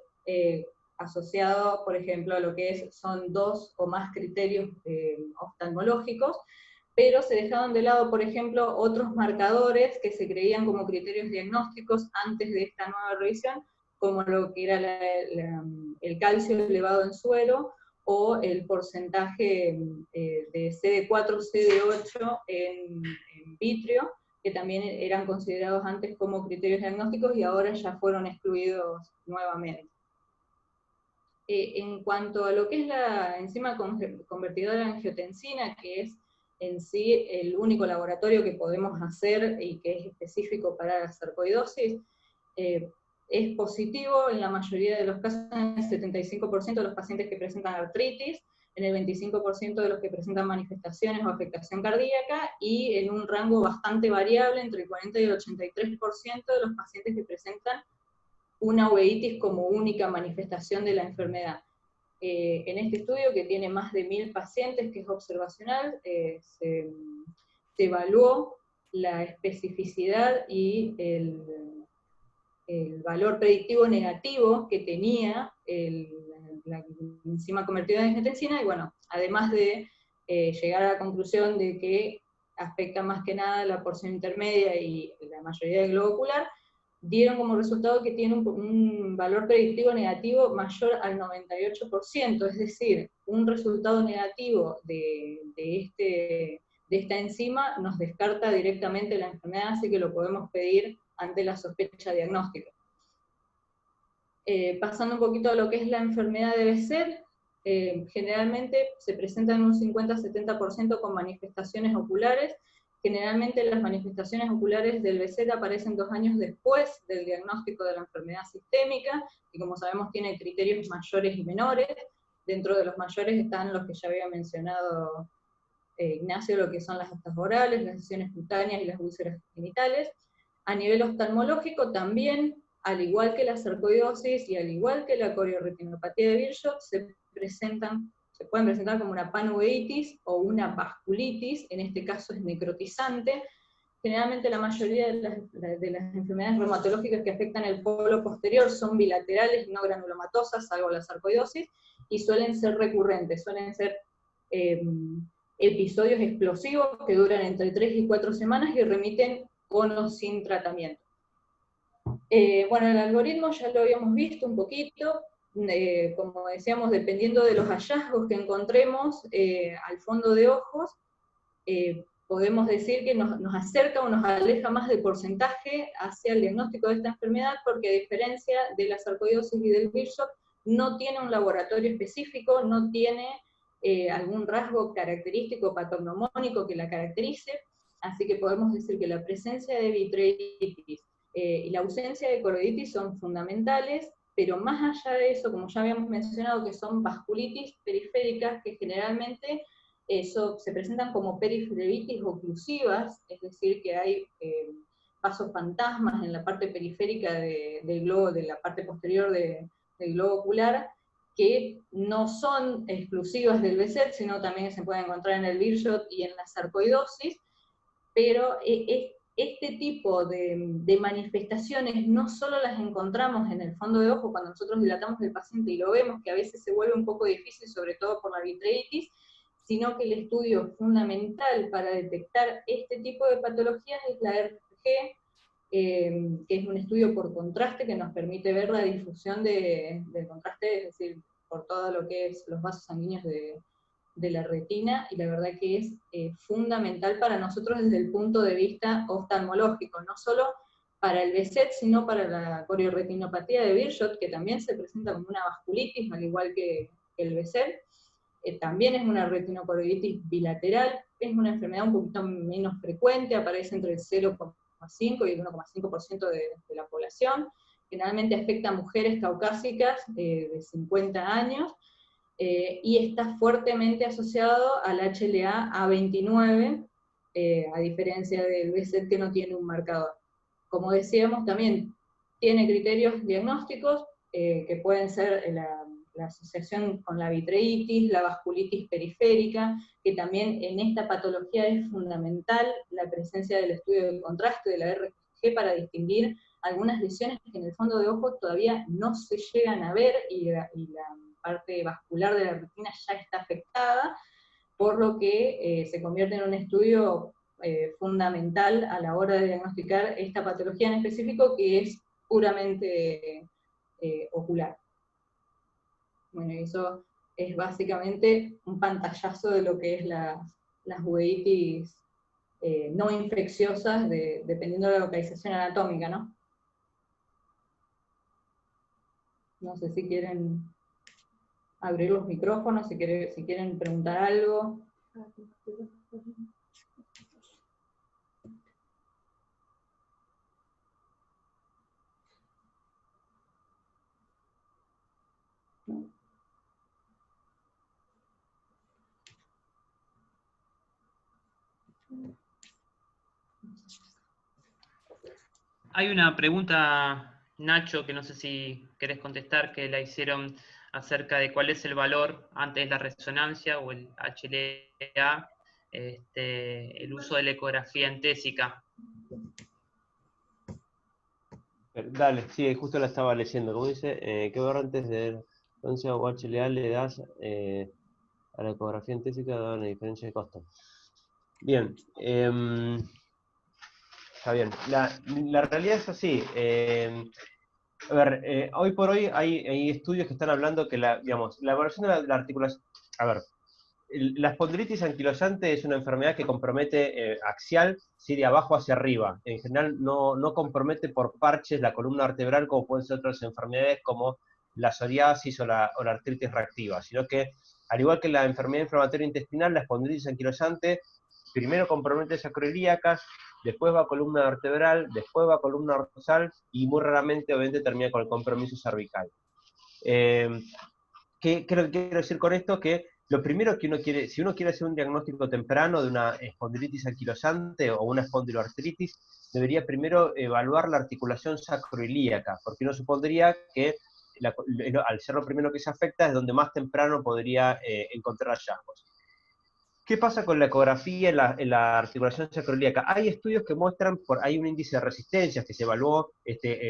asociado, por ejemplo, a lo que son 2 o más criterios oftalmológicos, pero se dejaron de lado, por ejemplo, otros marcadores que se creían como criterios diagnósticos antes de esta nueva revisión, como lo que era el calcio elevado en suero, o el porcentaje de CD4, CD8 en vitrio, que también eran considerados antes como criterios diagnósticos y ahora ya fueron excluidos nuevamente. En cuanto a lo que es la enzima convertidora de angiotensina, que es en sí el único laboratorio que podemos hacer y que es específico para la sarcoidosis, es positivo en la mayoría de los casos, en el 75% de los pacientes que presentan artritis, en el 25% de los que presentan manifestaciones o afectación cardíaca, y en un rango bastante variable, entre el 40 y el 83% de los pacientes que presentan una uveitis como única manifestación de la enfermedad. En este estudio, que tiene más de 1000 pacientes, que es observacional, se evaluó la especificidad y el valor predictivo negativo que tenía la enzima convertidora de angiotensina, y bueno, además de llegar a la conclusión de que afecta más que nada la porción intermedia y la mayoría del globo ocular, dieron como resultado que tiene un valor predictivo negativo mayor al 98%, es decir, un resultado negativo de esta enzima nos descarta directamente la enfermedad, así que lo podemos pedir ante la sospecha diagnóstica. Pasando un poquito a lo que es la enfermedad de Behçet, generalmente se presenta en un 50-70% con manifestaciones oculares. Generalmente las manifestaciones oculares del Behçet aparecen 2 años después del diagnóstico de la enfermedad sistémica, y como sabemos tiene criterios mayores y menores. Dentro de los mayores están los que ya había mencionado Ignacio, lo que son las aftas orales, las lesiones cutáneas y las úlceras genitales. A nivel oftalmológico también, al igual que la sarcoidosis y al igual que la corioretinopatía de Virchow, se pueden presentar como una panuveitis o una vasculitis, en este caso es necrotizante. Generalmente la mayoría de las enfermedades reumatológicas que afectan el polo posterior son bilaterales, no granulomatosas, salvo la sarcoidosis, y suelen ser recurrentes, suelen ser episodios explosivos que duran entre 3 y 4 semanas y remiten con o sin tratamiento. Bueno, el algoritmo ya lo habíamos visto un poquito. Como decíamos, dependiendo de los hallazgos que encontremos al fondo de ojos, podemos decir que nos acerca o nos aleja más de porcentaje hacia el diagnóstico de esta enfermedad, porque a diferencia de la sarcoidosis y del Virchow, no tiene un laboratorio específico, no tiene algún rasgo característico patognomónico que la caracterice, así que podemos decir que la presencia de vitreitis y la ausencia de coroiditis son fundamentales, pero más allá de eso, como ya habíamos mencionado, que son vasculitis periféricas, que generalmente se presentan como periferitis oclusivas, es decir, que hay vasos fantasmas en la parte periférica del globo, de la parte posterior del globo ocular, que no son exclusivas del Behçet, sino también se pueden encontrar en el Virchow y en la sarcoidosis, pero este tipo de manifestaciones no solo las encontramos en el fondo de ojo cuando nosotros dilatamos el paciente y lo vemos, que a veces se vuelve un poco difícil, sobre todo por la vitreitis, sino que el estudio fundamental para detectar este tipo de patologías es la RFG, que es un estudio por contraste que nos permite ver la difusión del contraste, es decir, por todo lo que es los vasos sanguíneos de la retina, y la verdad que es fundamental para nosotros desde el punto de vista oftalmológico, no solo para el Behçet, sino para la corioretinopatía de Virchow, que también se presenta como una vasculitis, al igual que el Behçet. también es una retinocoroiditis bilateral, es una enfermedad un poquito menos frecuente, aparece entre el 0,5 y el 1,5% de la población, generalmente afecta a mujeres caucásicas de 50 años, y está fuertemente asociado al HLA-A29, a diferencia del BSET que no tiene un marcador. Como decíamos, también tiene criterios diagnósticos, que pueden ser la asociación con la vitreitis, la vasculitis periférica, que también en esta patología es fundamental la presencia del estudio de contraste de la RG para distinguir algunas lesiones que en el fondo de ojo todavía no se llegan a ver, y la parte vascular de la retina ya está afectada, por lo que se convierte en un estudio fundamental a la hora de diagnosticar esta patología en específico, que es puramente ocular. Bueno, eso es básicamente un pantallazo de lo que es las uveitis no infecciosas, dependiendo de la localización anatómica, ¿no? No sé si quieren abrir los micrófonos, si quieren preguntar algo. Hay una pregunta, Nacho, que no sé si querés contestar, que la hicieron acerca de cuál es el valor antes de la resonancia o el HLA, el uso de la ecografía entésica. Dale, sí, justo la estaba leyendo. Como dice, ¿qué valor antes de resonancia o HLA le das a la ecografía entésica dada una diferencia de costo? Bien, está bien. La realidad es así. A ver, hoy por hoy hay estudios que están hablando que la evaluación de la articulación... A ver, la espondilitis anquilosante es una enfermedad que compromete axial, ¿sí? De abajo hacia arriba. En general no compromete por parches la columna vertebral como pueden ser otras enfermedades como la psoriasis o la artritis reactiva, sino que, al igual que la enfermedad inflamatoria intestinal, la espondilitis anquilosante primero compromete sacroiliacas, después va a columna vertebral, después va a columna dorsal y muy raramente obviamente termina con el compromiso cervical. ¿Qué es lo que quiero decir con esto? Que lo primero que uno quiere, si uno quiere hacer un diagnóstico temprano de una espondilitis anquilosante o una espondiloartritis, debería primero evaluar la articulación sacroilíaca, porque uno supondría que al ser lo primero que se afecta es donde más temprano podría encontrar hallazgos. ¿Qué pasa con la ecografía en la articulación sacroiliaca? Hay estudios que muestran, hay un índice de resistencias que se evaluó,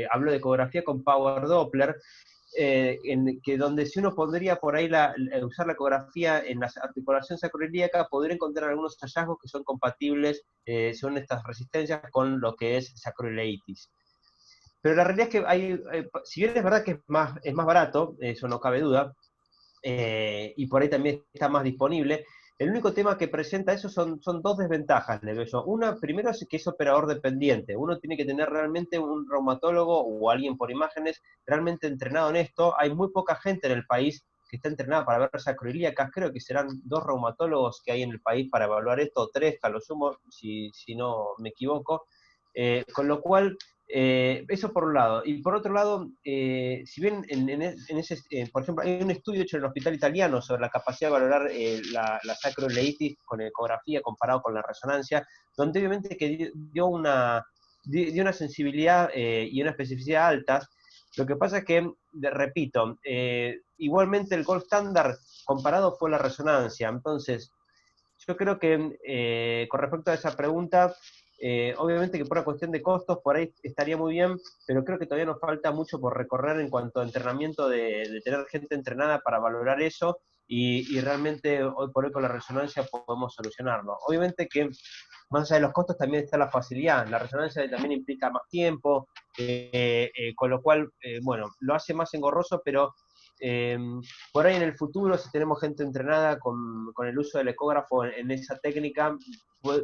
hablo de ecografía con Power Doppler, que donde si uno podría por ahí usar la ecografía en la articulación sacroiliaca, podría encontrar algunos hallazgos que son compatibles, son estas resistencias con lo que es sacroileitis. Pero la realidad es que si bien es verdad que es más barato, eso no cabe duda, y por ahí también está más disponible, el único tema que presenta eso son dos desventajas, le veo yo. Una, primero, es que es operador dependiente. Uno tiene que tener realmente un reumatólogo o alguien por imágenes realmente entrenado en esto. Hay muy poca gente en el país que está entrenada para ver sacroilíacas. Creo que serán 2 reumatólogos que hay en el país para evaluar esto, o 3, que a lo sumo, si no me equivoco. Con lo cual, eso por un lado. Y por otro lado, si bien por ejemplo, hay un estudio hecho en el hospital italiano sobre la capacidad de valorar la sacroileitis con ecografía comparado con la resonancia, donde obviamente que dio una sensibilidad y una especificidad altas. Lo que pasa es que, repito, igualmente el gold standard comparado fue la resonancia. Entonces, yo creo que con respecto a esa pregunta, obviamente que por una cuestión de costos, por ahí estaría muy bien, pero creo que todavía nos falta mucho por recorrer en cuanto a entrenamiento de tener gente entrenada para valorar eso, y realmente hoy por hoy con la resonancia podemos solucionarlo. Obviamente que más allá de los costos también está la facilidad. La resonancia también implica más tiempo, con lo cual, bueno, lo hace más engorroso, pero por ahí en el futuro, si tenemos gente entrenada con el uso del ecógrafo en esa técnica,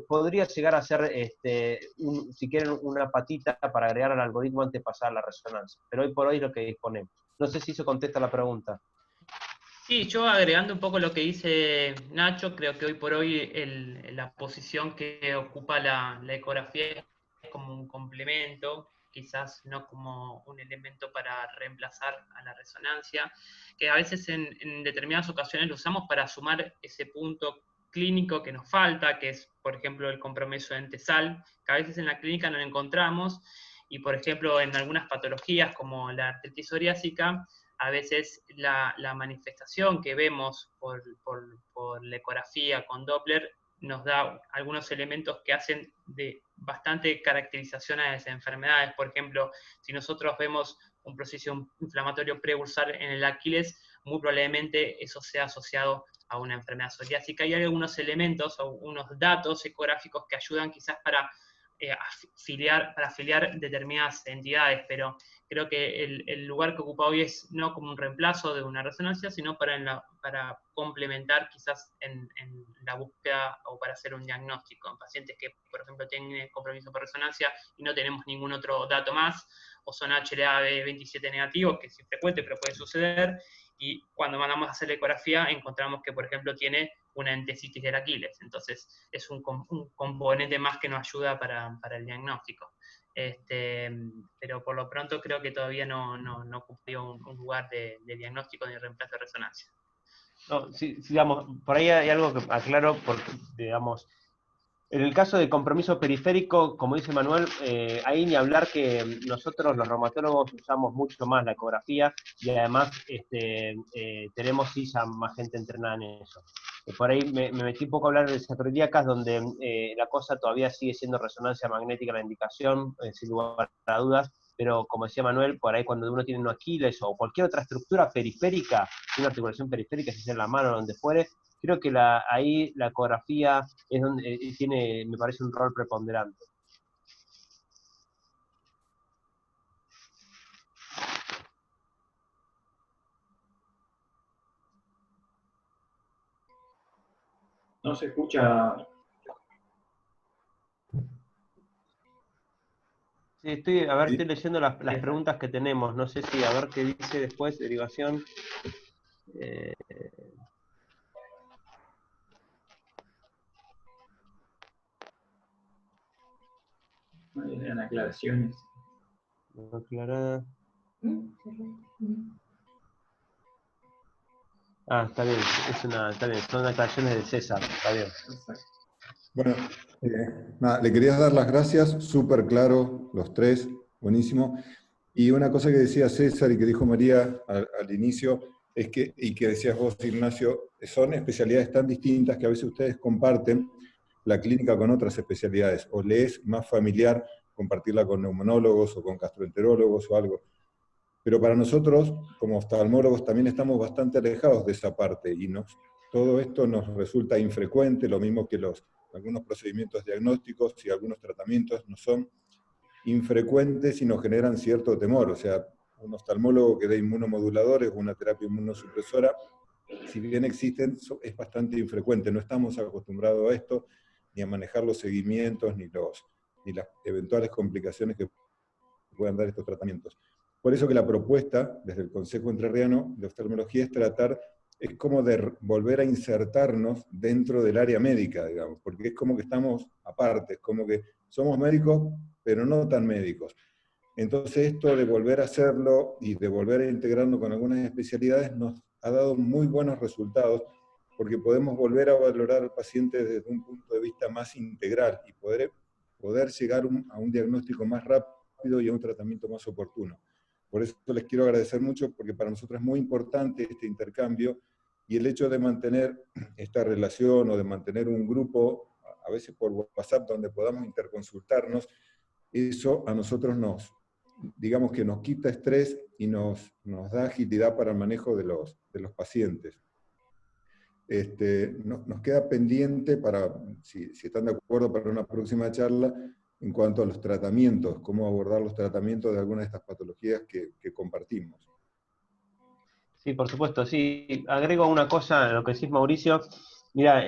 podría llegar a ser, si quieren, una patita para agregar al algoritmo antes de pasar a la resonancia. Pero hoy por hoy es lo que disponemos. No sé si eso contesta la pregunta. Sí, yo agregando un poco lo que dice Nacho, creo que hoy por hoy la posición que ocupa la ecografía es como un complemento, quizás no como un elemento para reemplazar a la resonancia, que a veces en determinadas ocasiones lo usamos para sumar ese punto clínico que nos falta, que es, por ejemplo, el compromiso de TESAL, que a veces en la clínica no lo encontramos, y por ejemplo en algunas patologías como la artritis psoriásica, a veces la manifestación que vemos por la ecografía con Doppler nos da algunos elementos que hacen de bastante caracterización a esas enfermedades. Por ejemplo, si nosotros vemos un proceso inflamatorio prebursal en el Aquiles, muy probablemente eso sea asociado a una enfermedad psoriásica. Y hay algunos elementos o unos datos ecográficos que ayudan quizás para afiliar determinadas entidades, pero creo que el lugar que ocupa hoy es no como un reemplazo de una resonancia, sino para complementar quizás en la búsqueda o para hacer un diagnóstico en pacientes que, por ejemplo, tienen compromiso por resonancia y no tenemos ningún otro dato más, o son HLA-B27 negativos, que es infrecuente, pero puede suceder, y cuando mandamos a hacer la ecografía encontramos que, por ejemplo, tiene una entesitis del Aquiles. Entonces es un componente más que nos ayuda para el diagnóstico. Pero por lo pronto creo que todavía no cumplió un lugar de diagnóstico ni reemplazo de resonancia. No, sí, digamos, por ahí hay algo que aclaro, porque, digamos, en el caso de compromiso periférico, como dice Manuel, ahí ni hablar que nosotros los reumatólogos usamos mucho más la ecografía y además tenemos sí ya más gente entrenada en eso. Por ahí me metí un poco a hablar de sacroiliacas, donde la cosa todavía sigue siendo resonancia magnética la indicación, sin lugar a dudas, pero como decía Manuel, por ahí cuando uno tiene un Aquiles o cualquier otra estructura periférica, una articulación periférica, si sea en la mano o donde fuere, creo que ahí la ecografía es donde tiene, me parece, un rol preponderante. No se escucha. Sí, estoy leyendo las preguntas que tenemos. No sé si, a ver qué dice después, derivación. En aclaraciones. No aclarada. Está bien, está bien, son aclaraciones de César, está bien. Bueno, nada, le quería dar las gracias, súper claro los tres, buenísimo. Y una cosa que decía César y que dijo María al inicio, es que, y que decías vos, Ignacio, son especialidades tan distintas que a veces ustedes comparten la clínica con otras especialidades, o le es más familiar compartirla con neumonólogos o con gastroenterólogos o algo. Pero para nosotros, como oftalmólogos, también estamos bastante alejados de esa parte y todo esto nos resulta infrecuente, lo mismo que algunos procedimientos diagnósticos y algunos tratamientos no son infrecuentes y nos generan cierto temor. O sea, un oftalmólogo que dé inmunomoduladores o una terapia inmunosupresora, si bien existen, es bastante infrecuente. No estamos acostumbrados a esto, ni a manejar los seguimientos, ni las eventuales complicaciones que puedan dar estos tratamientos. Por eso que la propuesta, desde el Consejo Entrerriano de Oftalmología, es como de volver a insertarnos dentro del área médica, digamos, porque es como que estamos aparte, es como que somos médicos, pero no tan médicos. Entonces esto de volver a hacerlo y de volver a integrarnos con algunas especialidades nos ha dado muy buenos resultados, porque podemos volver a valorar al paciente desde un punto de vista más integral y poder llegar a un diagnóstico más rápido y a un tratamiento más oportuno. Por eso les quiero agradecer mucho, porque para nosotros es muy importante este intercambio y el hecho de mantener esta relación o de mantener un grupo, a veces por WhatsApp, donde podamos interconsultarnos, eso a nosotros digamos que nos quita estrés y nos da agilidad para el manejo de los pacientes. Nos queda pendiente, si están de acuerdo, para una próxima charla, en cuanto a los tratamientos, cómo abordar los tratamientos de algunas de estas patologías que compartimos. Sí, por supuesto, sí. Agrego una cosa a lo que decís, Mauricio. Mira,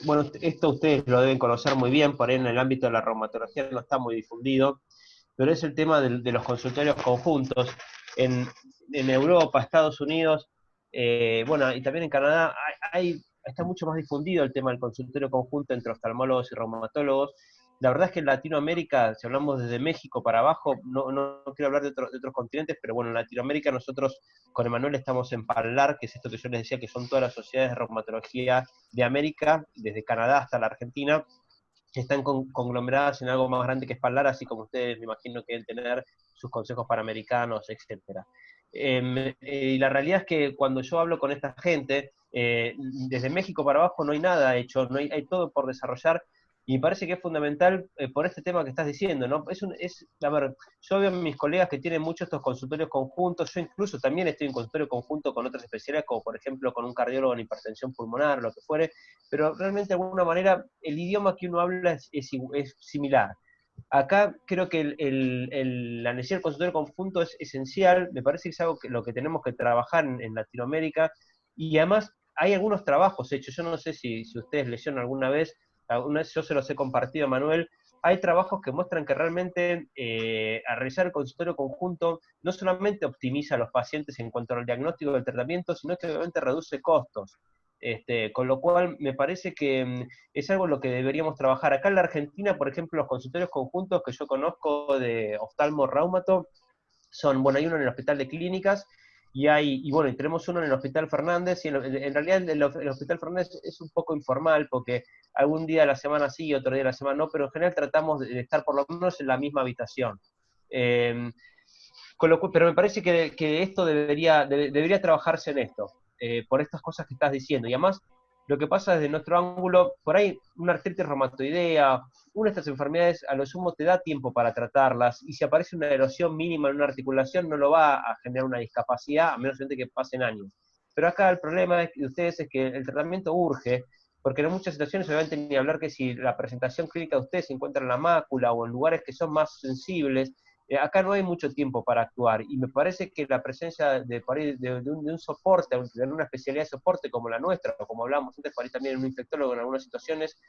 bueno, esto ustedes lo deben conocer muy bien, por ahí en el ámbito de la reumatología no está muy difundido, pero es el tema de los consultorios conjuntos. En Europa, Estados Unidos, Bueno, y también en Canadá está mucho más difundido el tema del consultorio conjunto entre oftalmólogos y reumatólogos. La verdad es que en Latinoamérica, si hablamos desde México para abajo, no quiero hablar de otros continentes, pero bueno, en Latinoamérica nosotros con Emanuel estamos en PALLAR, que es esto que yo les decía, que son todas las sociedades de reumatología de América, desde Canadá hasta la Argentina, que están conglomeradas en algo más grande que es PALLAR, así como ustedes me imagino que deben tener sus consejos panamericanos, etc. Y la realidad es que cuando yo hablo con esta gente, desde México para abajo no hay nada hecho, hay todo por desarrollar, y me parece que es fundamental por este tema que estás diciendo, ¿no? A ver, yo veo a mis colegas que tienen muchos estos consultorios conjuntos, yo incluso también estoy en consultorio conjunto con otras especialidades, como por ejemplo con un cardiólogo en hipertensión pulmonar, lo que fuere, pero realmente de alguna manera el idioma que uno habla es similar. Acá creo que la necesidad del consultorio conjunto es esencial, me parece que es algo que lo que tenemos que trabajar en Latinoamérica, y además hay algunos trabajos hechos, yo no sé si ustedes leyeron alguna vez yo se los he compartido a Manuel, hay trabajos que muestran que realmente al realizar el consultorio conjunto no solamente optimiza a los pacientes en cuanto al diagnóstico del tratamiento, sino que obviamente reduce costos. Con lo cual me parece que es algo en lo que deberíamos trabajar. Acá en la Argentina, por ejemplo, los consultorios conjuntos que yo conozco de oftalmo-reumato son, bueno, hay uno en el Hospital de Clínicas, y bueno, y tenemos uno en el Hospital Fernández, y en realidad el Hospital Fernández es un poco informal, porque algún día de la semana sí, otro día de la semana no, pero en general tratamos de estar por lo menos en la misma habitación. Pero me parece que esto debería trabajarse en esto, por estas cosas que estás diciendo, y además lo que pasa desde nuestro ángulo, por ahí una artritis reumatoidea, una de estas enfermedades a lo sumo te da tiempo para tratarlas, y si aparece una erosión mínima en una articulación no lo va a generar una discapacidad, a menos que pasen años. Pero acá el problema de ustedes es que el tratamiento urge, porque en muchas situaciones obviamente ni hablar que si la presentación clínica de ustedes se encuentra en la mácula o en lugares que son más sensibles, acá no hay mucho tiempo para actuar, y me parece que la presencia de un soporte, de una especialidad de soporte como la nuestra, o como hablábamos antes, por ahí también un infectólogo en algunas situaciones,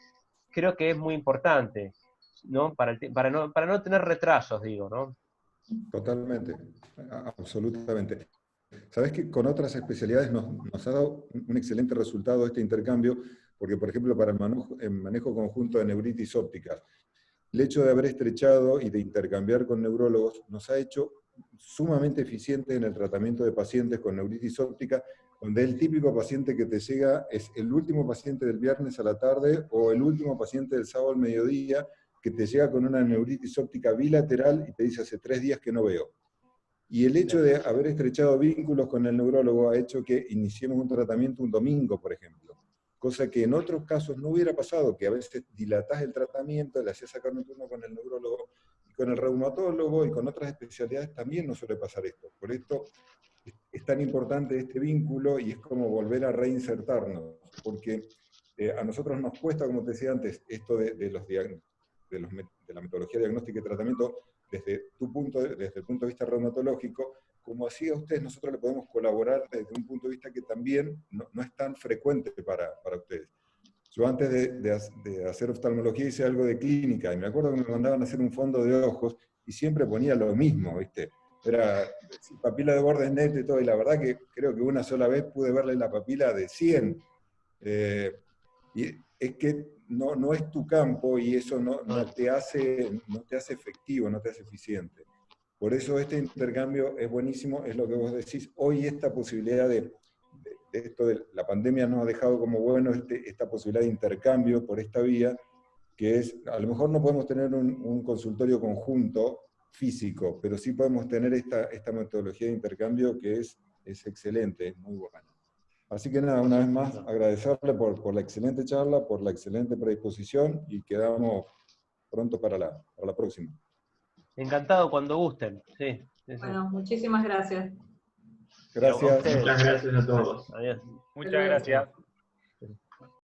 creo que es muy importante, ¿no? Para no tener retrasos, digo, ¿no? Totalmente, absolutamente. Sabes que con otras especialidades nos ha dado un excelente resultado este intercambio, porque por ejemplo para el manejo conjunto de neuritis ópticas, el hecho de haber estrechado y de intercambiar con neurólogos nos ha hecho sumamente eficientes en el tratamiento de pacientes con neuritis óptica, donde el típico paciente que te llega es el último paciente del viernes a la tarde o el último paciente del sábado al mediodía, que te llega con una neuritis óptica bilateral y te dice hace 3 días que no veo. Y el hecho de haber estrechado vínculos con el neurólogo ha hecho que iniciemos un tratamiento un domingo, por ejemplo. Cosa que en otros casos no hubiera pasado, que a veces dilatás el tratamiento, le hacías sacar un turno con el neurólogo, y con el reumatólogo y con otras especialidades también no suele pasar esto. Por esto es tan importante este vínculo y es como volver a reinsertarnos, porque a nosotros nos cuesta, como te decía antes, esto de la metodología diagnóstica y tratamiento desde el punto de vista reumatológico. Como hacía usted, nosotros le podemos colaborar desde un punto de vista que también no es tan frecuente para ustedes. Yo antes de hacer oftalmología hice algo de clínica, y me acuerdo que me mandaban a hacer un fondo de ojos, y siempre ponía lo mismo, ¿viste? Era papila de bordes netos y todo, y la verdad que creo que una sola vez pude verle la papila de 100. Y es que no es tu campo, y eso no te hace efectivo, no te hace eficiente. Por eso este intercambio es buenísimo, es lo que vos decís. Hoy esta posibilidad de esto de la pandemia nos ha dejado como bueno esta posibilidad de intercambio por esta vía, que es, a lo mejor no podemos tener un consultorio conjunto físico, pero sí podemos tener esta metodología de intercambio que es excelente, es muy buena. Así que nada, una vez más, agradecerle por la excelente charla, por la excelente predisposición, y quedamos pronto para la próxima. Encantado cuando gusten. Sí. Bueno, muchísimas gracias. Gracias. Muchas gracias a todos. Adiós. Muchas gracias.